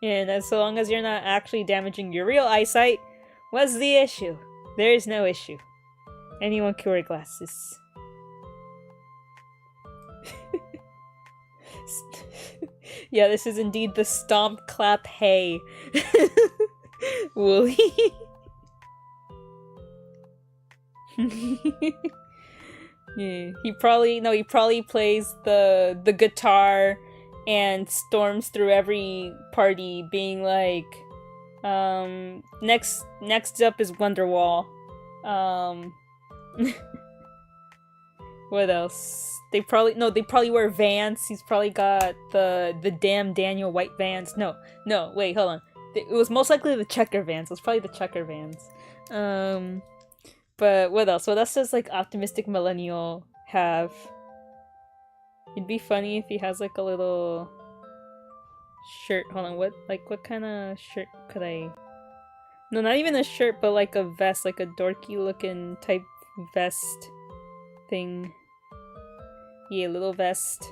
And as so long as you're not actually damaging your real eyesight, what's the issue? There is no issue. Anyone can wear glasses. Yeah, this is indeed the stomp clap hey. Wooly. Yeah, he probably plays the guitar and storms through every party being like, next up is Wonderwall. What else? They probably wear Vans. He's probably got the damn Daniel White Vans. No, wait, hold on. It was most likely the checker Vans. It was probably the checker Vans. But what else? What else does like optimistic millennial have? It'd be funny if he has like a little shirt. Hold on, what kind of shirt could I? No, not even a shirt, but like a vest, like a dorky looking type vest thing. Yeah, little vest.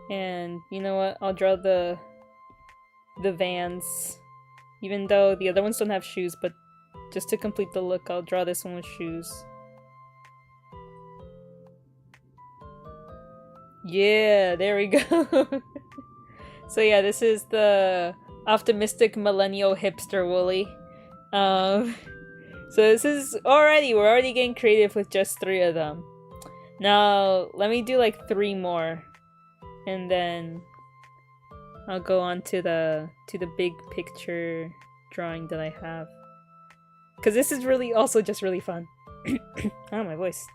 And you know what? I'll draw the Vans. Even though the other ones don't have shoes, but just to complete the look, I'll draw this one with shoes. Yeah, there we go. So yeah, this is the optimistic millennial hipster Wooly. So this is we're already getting creative with just 3 of them. Now, let me do like 3 more, and then I'll go on to the big picture drawing that I have. Because this is really also just really fun. Oh, my voice.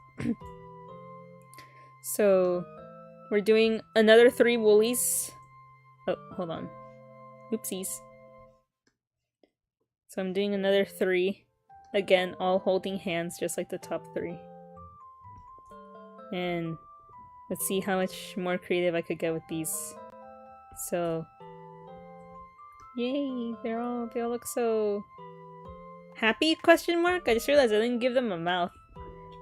So, we're doing another 3 woolies. Oh, hold on. Oopsies. So I'm doing another 3. Again, all holding hands just like the top 3. And let's see how much more creative I could get with these. So, yay! They all look so happy? Question mark? I just realized I didn't give them a mouth.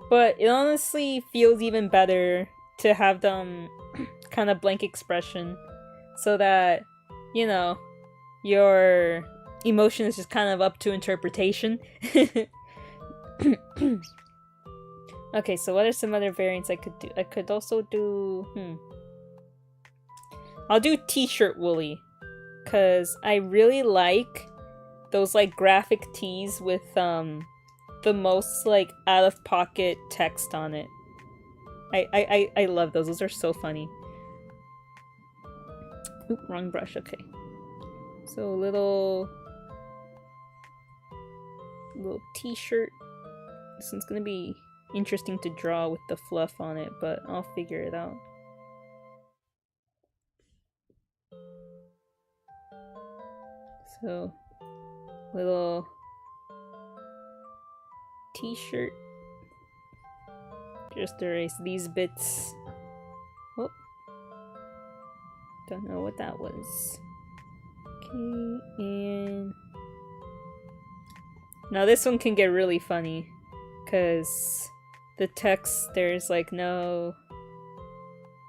But it honestly feels even better to have them kind of blank expression, so that, you know, your emotion is just kind of up to interpretation. Okay, so what are some other variants I could do? I could also do... I'll do t-shirt Wooly, because I really like those, like, graphic tees with, the most, like, out-of-pocket text on it. I love those. Those are so funny. Oop, wrong brush. Okay. So, little t-shirt. This one's gonna be interesting to draw with the fluff on it, but I'll figure it out. So, little t-shirt. Just erase these bits. Oh, don't know what that was. Okay, and now this one can get really funny, because the text, there's like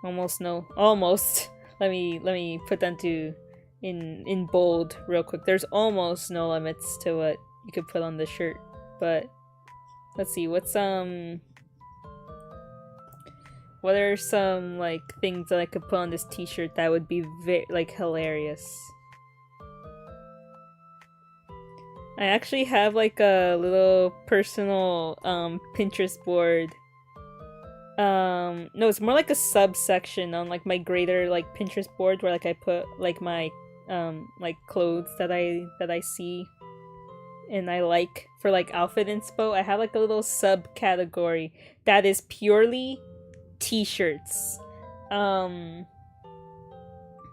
almost. Let me put that in bold real quick. There's almost no limits to what you could put on the shirt, but let's see, what are some like things that I could put on this t-shirt that would be like hilarious? I actually have like a little personal Pinterest board. No, it's more like a subsection on like my greater like Pinterest board where like I put like my like clothes that I see and I like for like outfit inspo. I have like a little subcategory that is purely t-shirts.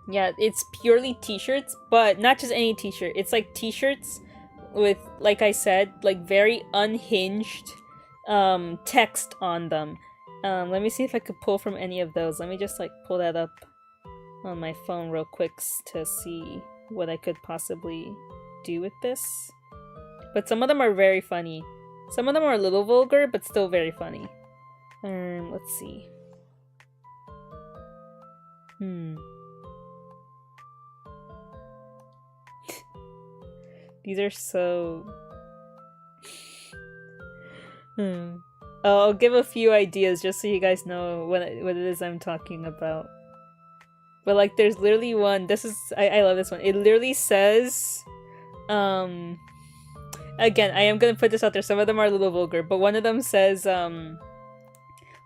Yeah, it's purely t-shirts, but not just any t-shirt. It's like t-shirts with, like I said, like very unhinged text on them. Let me see if I could pull from any of those. Let me just like pull that up on my phone real quick to see what I could possibly do with this. But some of them are very funny. Some of them are a little vulgar, but still very funny. Let's see. These are so... I'll give a few ideas just so you guys know what it is I'm talking about. But like there's literally one, this is, I love this one. It literally says, again, I am gonna put this out there, some of them are a little vulgar, but one of them says,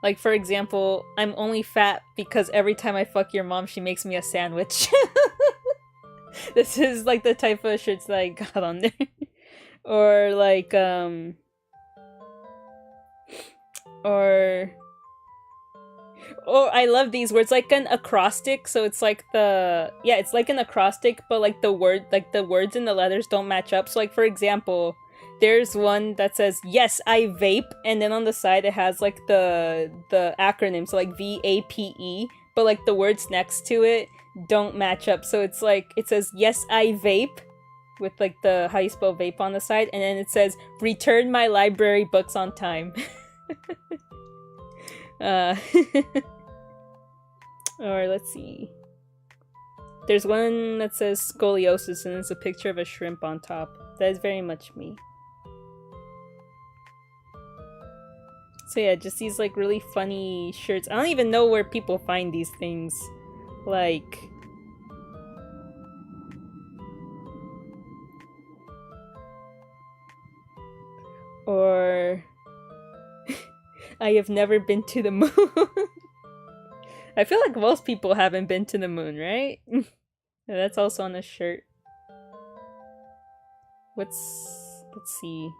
like for example, I'm only fat because every time I fuck your mom, she makes me a sandwich. This is like the type of shirts that I got on there. Or like, oh, I love these where it's like an acrostic, so it's like it's like an acrostic, but like the words and the letters don't match up. So like for example, there's one that says, yes, I vape, and then on the side it has like the acronym, so like VAPE, but like the words next to it don't match up. So it's like, it says, yes, I vape, with like the how you spell vape on the side, and then it says, return my library books on time. Or let's see. There's one that says scoliosis and it's a picture of a shrimp on top. That is very much me. So yeah, just these like really funny shirts. I don't even know where people find these things. Like... Or... I have never been to the moon. I feel like most people haven't been to the moon, right? Yeah, that's also on a shirt. Let's see.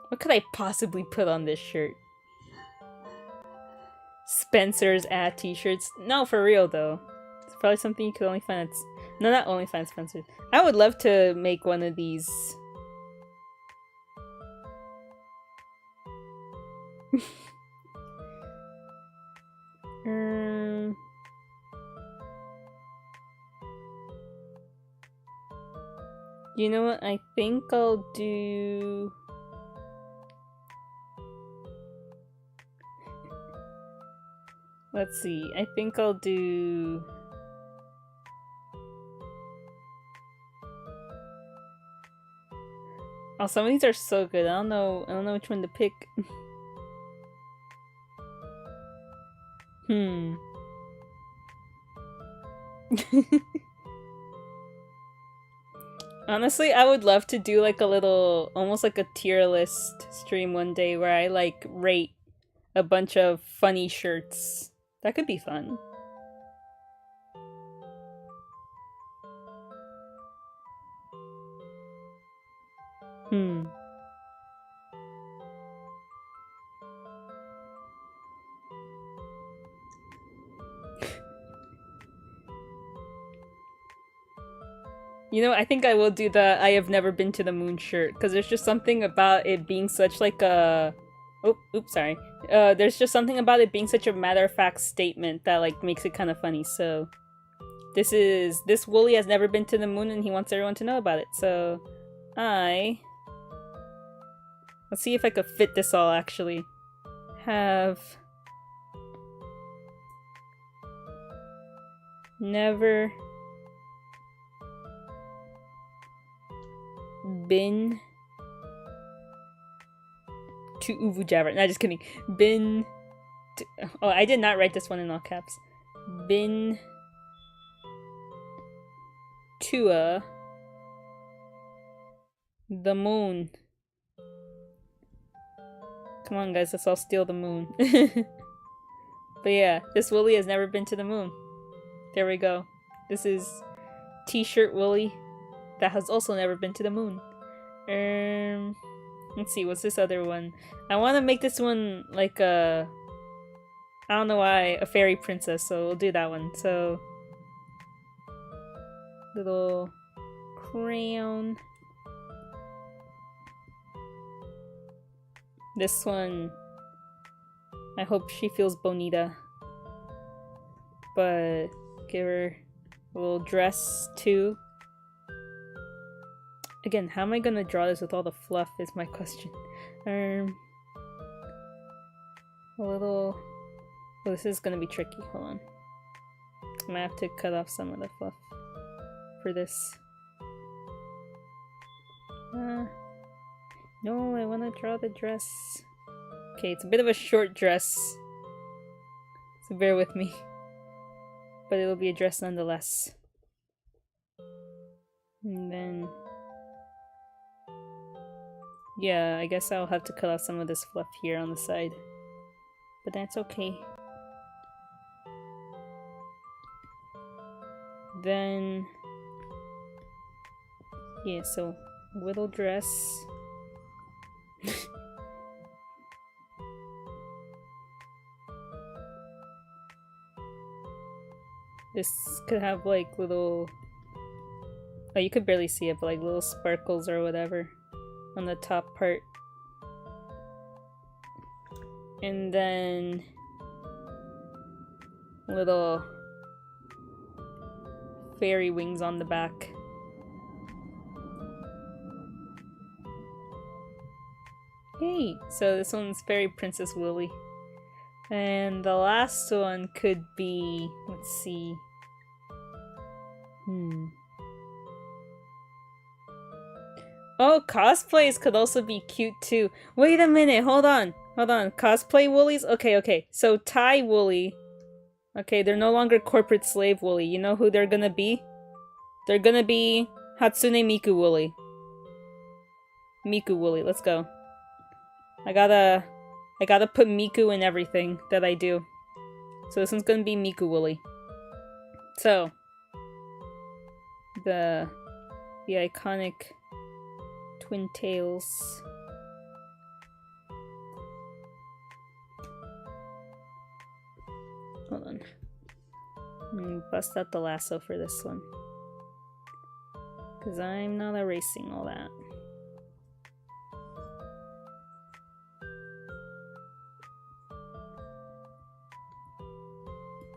What could I possibly put on this shirt? Spencer's ad t-shirts. No, for real though. It's probably something you could only find at... No, not only find Spencer's. I would love to make one of these. You know what? I think I'll do... Let's see. I think I'll do... Oh, some of these are so good. I don't know which one to pick. Honestly, I would love to do like a little, almost like a tier list stream one day where I like rate a bunch of funny shirts. That could be fun. You know, I think I will do the I have never been to the moon shirt, because there's just something about it being such like a... Oh, oops, sorry. There's just something about it being such a matter-of-fact statement that like makes it kind of funny, so... This Wooly has never been to the moon and he wants everyone to know about it, so... Let's see if I could fit this all, actually. Have... Never... been... to 𝒂𝒊𝒂𝒍𝒔. Nah, just kidding. Been... to... Oh, I did not write this one in all caps. Been... to a... The moon. Come on, guys, let's all steal the moon. But yeah, this Woolly has never been to the moon. There we go. This is T-shirt Woolly that has also never been to the moon. Let's see, what's this other one? I want to make this one like a... I don't know why, a fairy princess, so we'll do that one. So... little crown. This one... I hope she feels bonita. But give her a little dress too. Again, how am I gonna draw this with all the fluff is my question. A little... oh, this is gonna be tricky. Hold on. I might have to cut off some of the fluff for this. No, I want to draw the dress. Okay, it's a bit of a short dress, so bear with me. But it'll be a dress nonetheless. And then... yeah, I guess I'll have to cut off some of this fluff here on the side. But that's okay. Then... yeah, so little dress. This could have like little... oh, you could barely see it, but like little sparkles or whatever on the top part. And then little fairy wings on the back. Hey! So this one's Fairy Princess Woolly. And the last one could be... let's see... oh, cosplays could also be cute too. Wait a minute, hold on. Hold on. Cosplay Woolies? Okay. So Thai Woolly. Okay, they're no longer corporate slave Woolly. You know who they're gonna be? They're gonna be Hatsune Miku Woolly. Miku Woolly, let's go. I gotta put Miku in everything that I do. So this one's gonna be Miku Woolly. So the iconic twin tails. Hold on. Let me bust out the lasso for this one. Because I'm not erasing all that.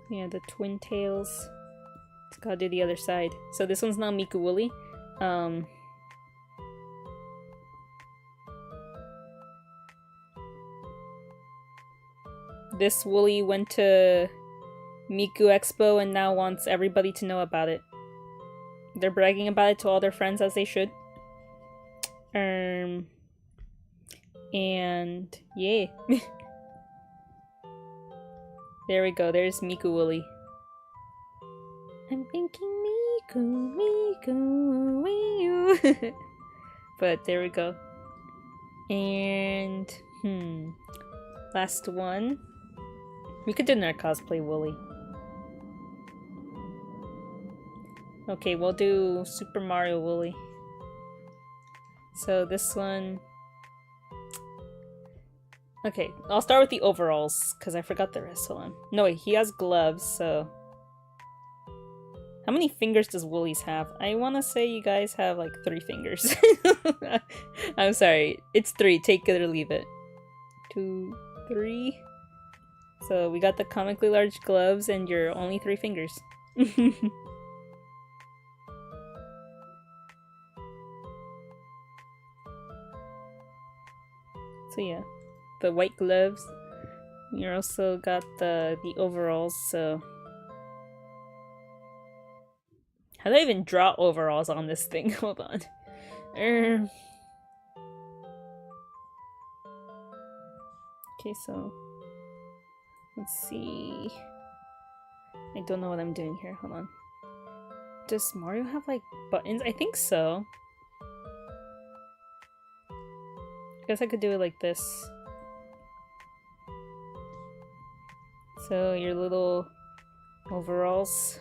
Yeah, the twin tails. Let's gotta do the other side. So this one's not Miku Woolly. This Woolly went to Miku Expo and now wants everybody to know about it. They're bragging about it to all their friends, as they should. And yeah. There we go, there's Miku Woolly. I'm thinking Miku, wee. But there we go. And last one. We could do another cosplay Woolly. Okay, we'll do Super Mario Woolly. So this one... okay, I'll start with the overalls, because I forgot the rest. Hold on. No, wait, he has gloves, so... how many fingers does Woolies have? I want to say you guys have like 3 fingers. I'm sorry, it's 3. Take it or leave it. 2, 3... so we got the comically large gloves and your only 3 fingers. So yeah, the white gloves. You also got the overalls, so... how do I even draw overalls on this thing? Hold on. Okay, so... let's see... I don't know what I'm doing here. Hold on. Does Mario have, like, buttons? I think so. guess I could do it like this. So your little overalls.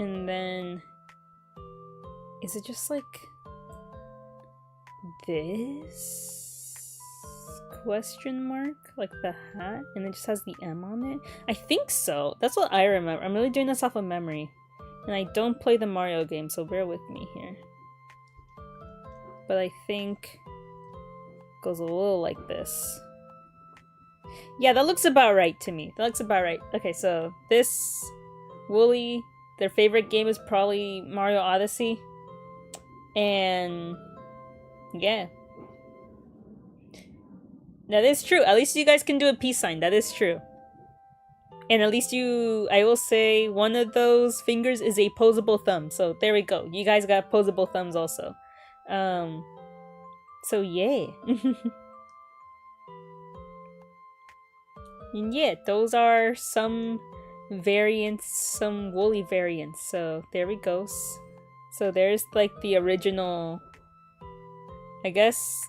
And then is it just like this question mark, like the hat, and it just has the M on it? I think so. That's what I remember. I'm really doing this off of memory, and I don't play the Mario game, so bear with me here. But I think it goes a little like this. Yeah, that looks about right to me. That looks about right. Okay, so this Wooly, their favorite game is probably Mario Odyssey, and yeah. That is true. At least you guys can do a peace sign. That is true. And at least I will say, one of those fingers is a posable thumb. So there we go. You guys got posable thumbs also. So yeah. And yeah, those are some variants, some Wooly variants. So there we go. So there's like the original, I guess,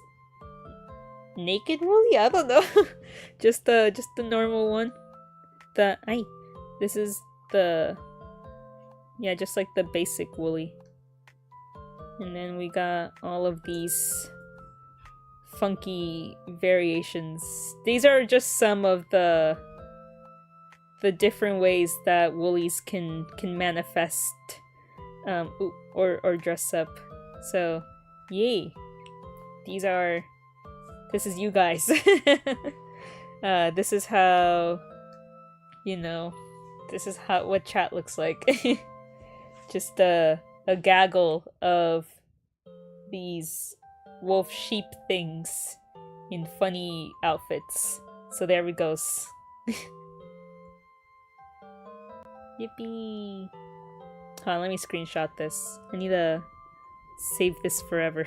naked Wooly? I don't know. just the normal one. This is the, yeah, just like the basic Wooly. And then we got all of these funky variations. These are just some of the different ways that Woolies can manifest or dress up. So yay. This is you guys. This is how, you know, this is what chat looks like. Just a gaggle of these wolf sheep things in funny outfits. So there we go. Yippee! Hold on, let me screenshot this. I need to save this forever.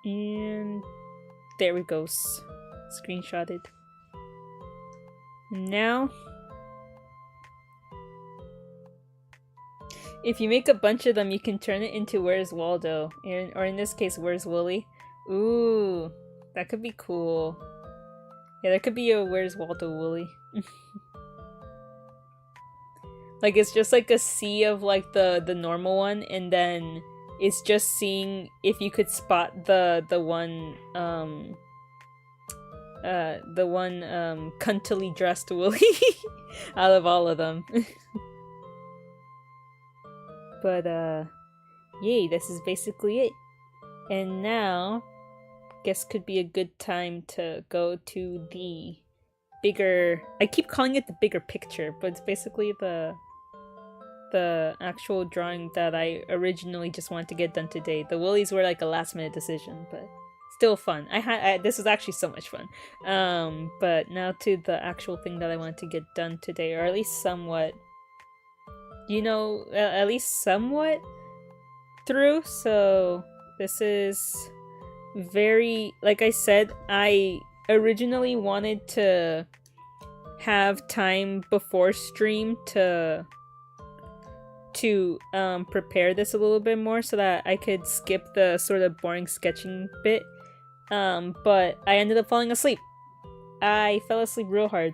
And there we go. Screenshotted. Now, if you make a bunch of them, you can turn it into Where's Waldo, or in this case, Where's Wooly. Ooh, that could be cool. Yeah, there could be a Where's Waldo Wooly. Like, it's just like a sea of like the normal one, and then it's just seeing if you could spot the one cuntily dressed Wooly out of all of them. But yay, this is basically it. And now, guess could be a good time to go to the bigger, I keep calling it the bigger picture, but it's basically the actual drawing that I originally just wanted to get done today. The Woolies were like a last minute decision, but still fun. This was actually so much fun. But now to the actual thing that I wanted to get done today, or at least somewhat, you know, at least somewhat through. So this is very, like I said, I originally wanted to have time before stream to prepare this a little bit more so that I could skip the sort of boring sketching bit. But I ended up falling asleep. I fell asleep real hard.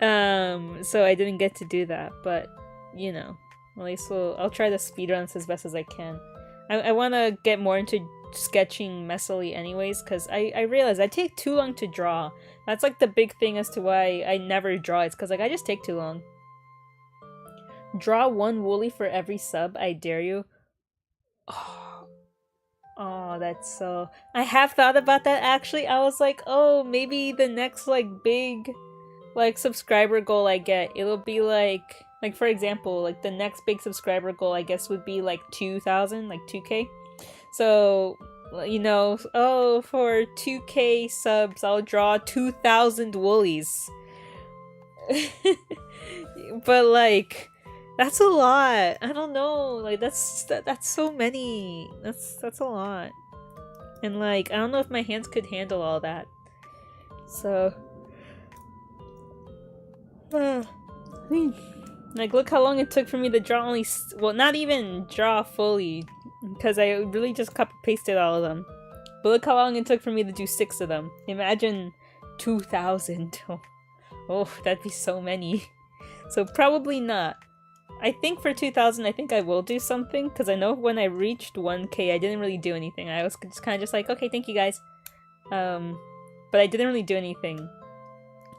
So I didn't get to do that, but you know, at least I'll try to speedrun as best as I can. I want to get more into sketching messily anyways, because I realize I take too long to draw. That's like the big thing as to why I never draw. It's because like I just take too long. Draw one Wooly for every sub, I dare you. Oh, that's so... I have thought about that actually. I was like, oh, maybe the next like big like subscriber goal I get, it'll be like for example, like the next big subscriber goal I guess would be like 2,000, like 2k. So, you know, oh, for 2k subs I'll draw 2,000 Woolies. But like, that's a lot. I don't know. Like that's so many. That's a lot. And like, I don't know if my hands could handle all that. So Like, look how long it took for me to draw only, well, not even draw fully, because I really just copy-pasted all of them. But look how long it took for me to do 6 of them. Imagine 2,000. Oh, that'd be so many. So probably not. I think for 2,000, I think I will do something, because I know when I reached 1K, I didn't really do anything. I was just kind of just like, okay, thank you guys. But I didn't really do anything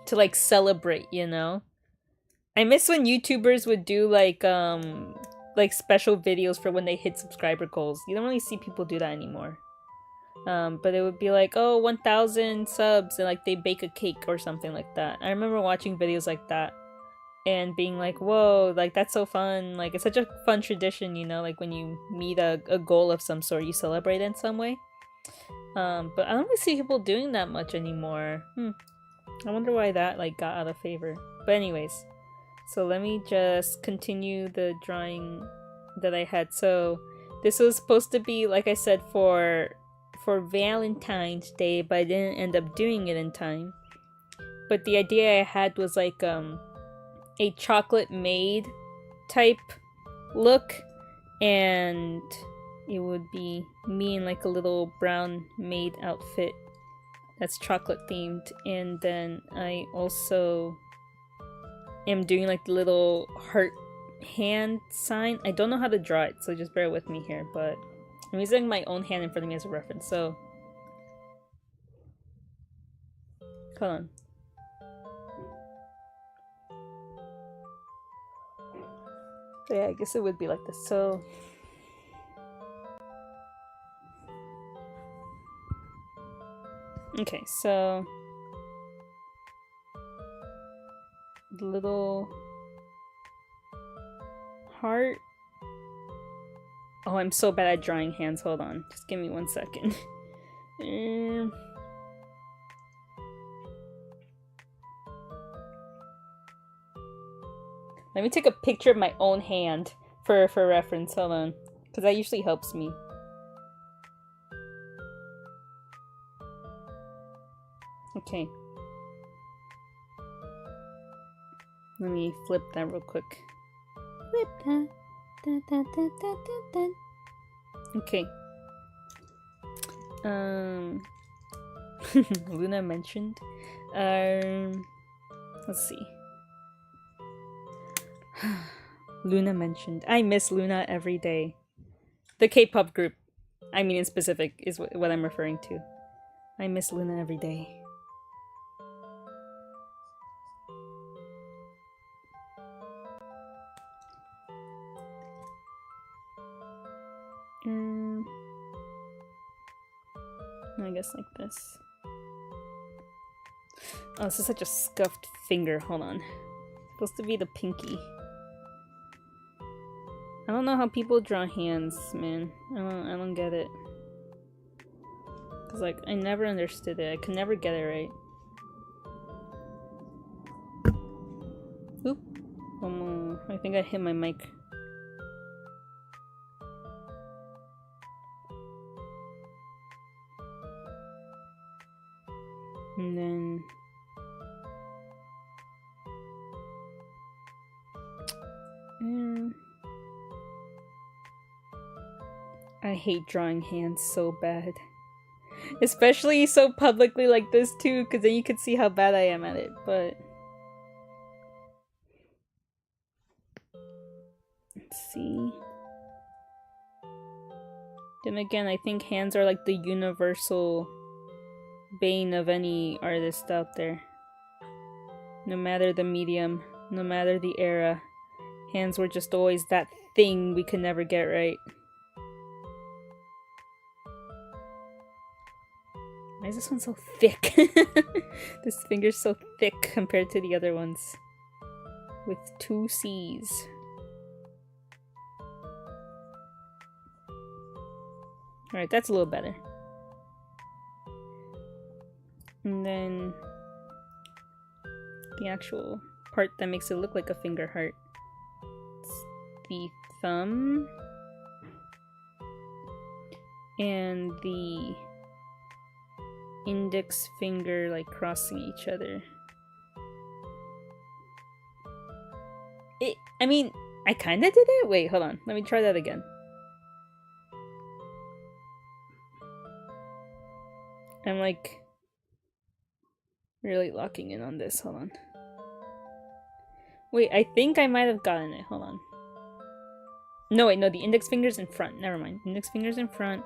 to, like, celebrate, you know? I miss when YouTubers would do, like special videos for when they hit subscriber goals. You don't really see people do that anymore. But it would be like, oh, 1,000 subs, and, like, they bake a cake or something like that. I remember watching videos like that and being like, whoa, like, that's so fun. Like, it's such a fun tradition, you know? Like, when you meet a goal of some sort, you celebrate in some way. But I don't really see people doing that much anymore. I wonder why that, like, got out of favor. But anyways, so let me just continue the drawing that I had. So this was supposed to be, like I said, for Valentine's Day, but I didn't end up doing it in time. But the idea I had was like a chocolate maid type look, and it would be me in like a little brown maid outfit that's chocolate themed. And then I also am doing like the little heart hand sign. I don't know how to draw it, so just bear with me here, but I'm using my own hand in front of me as a reference, so hold on. So yeah, I guess it would be like this. So okay, so the little heart. Oh, I'm so bad at drawing hands. Hold on, just give me 1 second. Let me take a picture of my own hand for reference. Hold on, because that usually helps me. Okay. Let me flip that real quick. Flip that. Da, da, da, da, da, da. Okay. Luna mentioned. Let's see. Luna mentioned. I miss Luna every day. The K-pop group, I mean in specific, is what I'm referring to. I miss Luna every day. I guess like this. Oh, this is such a scuffed finger. Hold on. It's supposed to be the pinky. I don't know how people draw hands, man. I don't get it. Cause like I never understood it. I could never get it right. Oop. I think I hit my mic. And then I hate drawing hands so bad. Especially so publicly like this too, because then you can see how bad I am at it, but let's see. Then again, I think hands are like the universal bane of any artist out there. No matter the medium, no matter the era, hands were just always that thing we could never get right. Why is this one so thick? This finger's so thick compared to the other ones. With 2 C's. Alright, that's a little better. And then the actual part that makes it look like a finger heart. It's the thumb and the index finger like crossing each other. I mean, I kinda did it? Wait, hold on. Let me try that again. I'm like really locking in on this. Hold on. Wait, I think I might have gotten it. Hold on. No, wait, no, the index finger's in front. Never mind. Index finger's in front.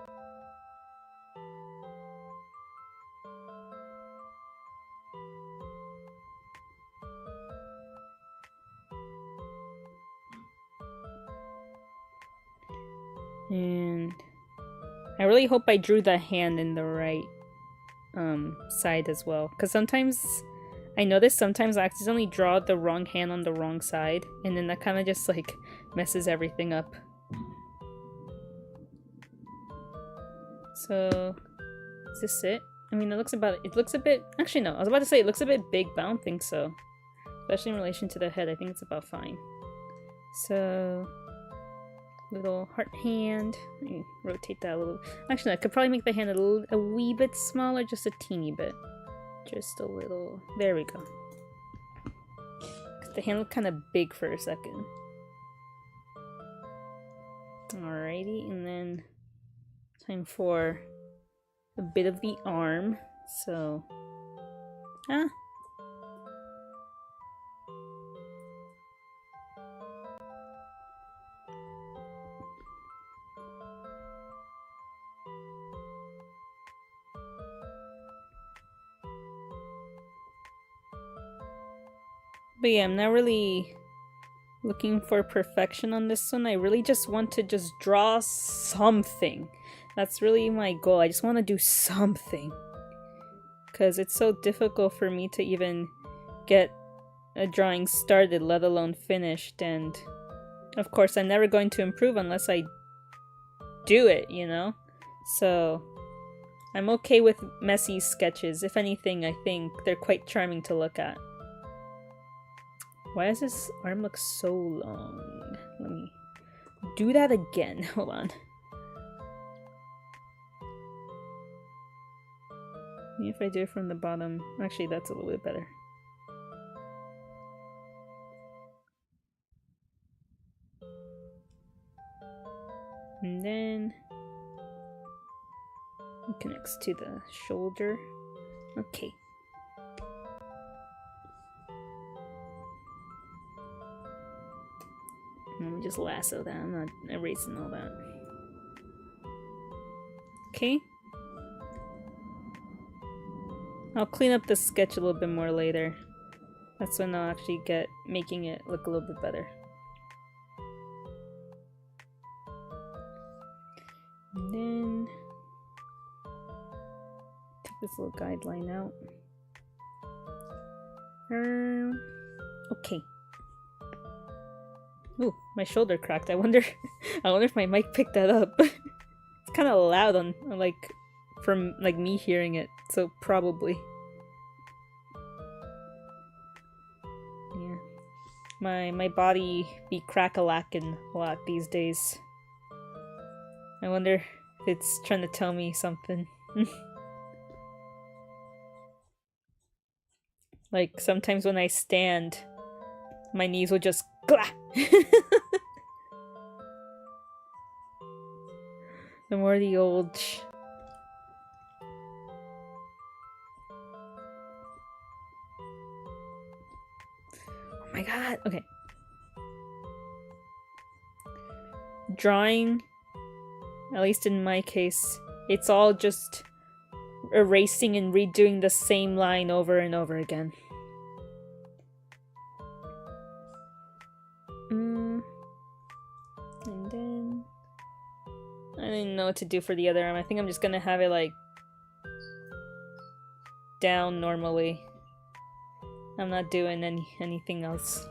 And I really hope I drew the hand in the right side as well. Because sometimes I notice sometimes I accidentally draw the wrong hand on the wrong side. And then that kind of just like messes everything up. So, is this it? I mean, it looks a bit, actually no, I was about to say it looks a bit big, but I don't think so. Especially in relation to the head, I think it's about fine. So, little heart hand. Let me rotate that a little. Actually, I could probably make the hand a wee bit smaller, just a teeny bit. Just a little. There we go. Cause the hand looked kind of big for a second. Alrighty, and then time for a bit of the arm. So, but yeah, I'm not really looking for perfection on this one. I really just want to just draw something. That's really my goal. I just want to do something. Because it's so difficult for me to even get a drawing started, let alone finished. And of course, I'm never going to improve unless I do it, you know? So I'm okay with messy sketches. If anything, I think they're quite charming to look at. Why does this arm look so long? Let me do that again. Hold on. Maybe if I do it from the bottom. Actually, that's a little bit better. And then it connects to the shoulder. Okay. Let me just lasso that. I'm not erasing all that. Okay. I'll clean up the sketch a little bit more later. That's when I'll actually get making it look a little bit better. And then take this little guideline out. Okay. Ooh, my shoulder cracked. I wonder if my mic picked that up. It's kind of loud on like from like me hearing it, so probably. Yeah. My body be crack-a-lacking a lot these days. I wonder if it's trying to tell me something. Like sometimes when I stand, my knees will just the more the old oh my god. Okay. Drawing, at least in my case, it's all just erasing and redoing the same line over and over again. And then I didn't know what to do for the other arm. I think I'm just gonna have it like down normally. I'm not doing anything else.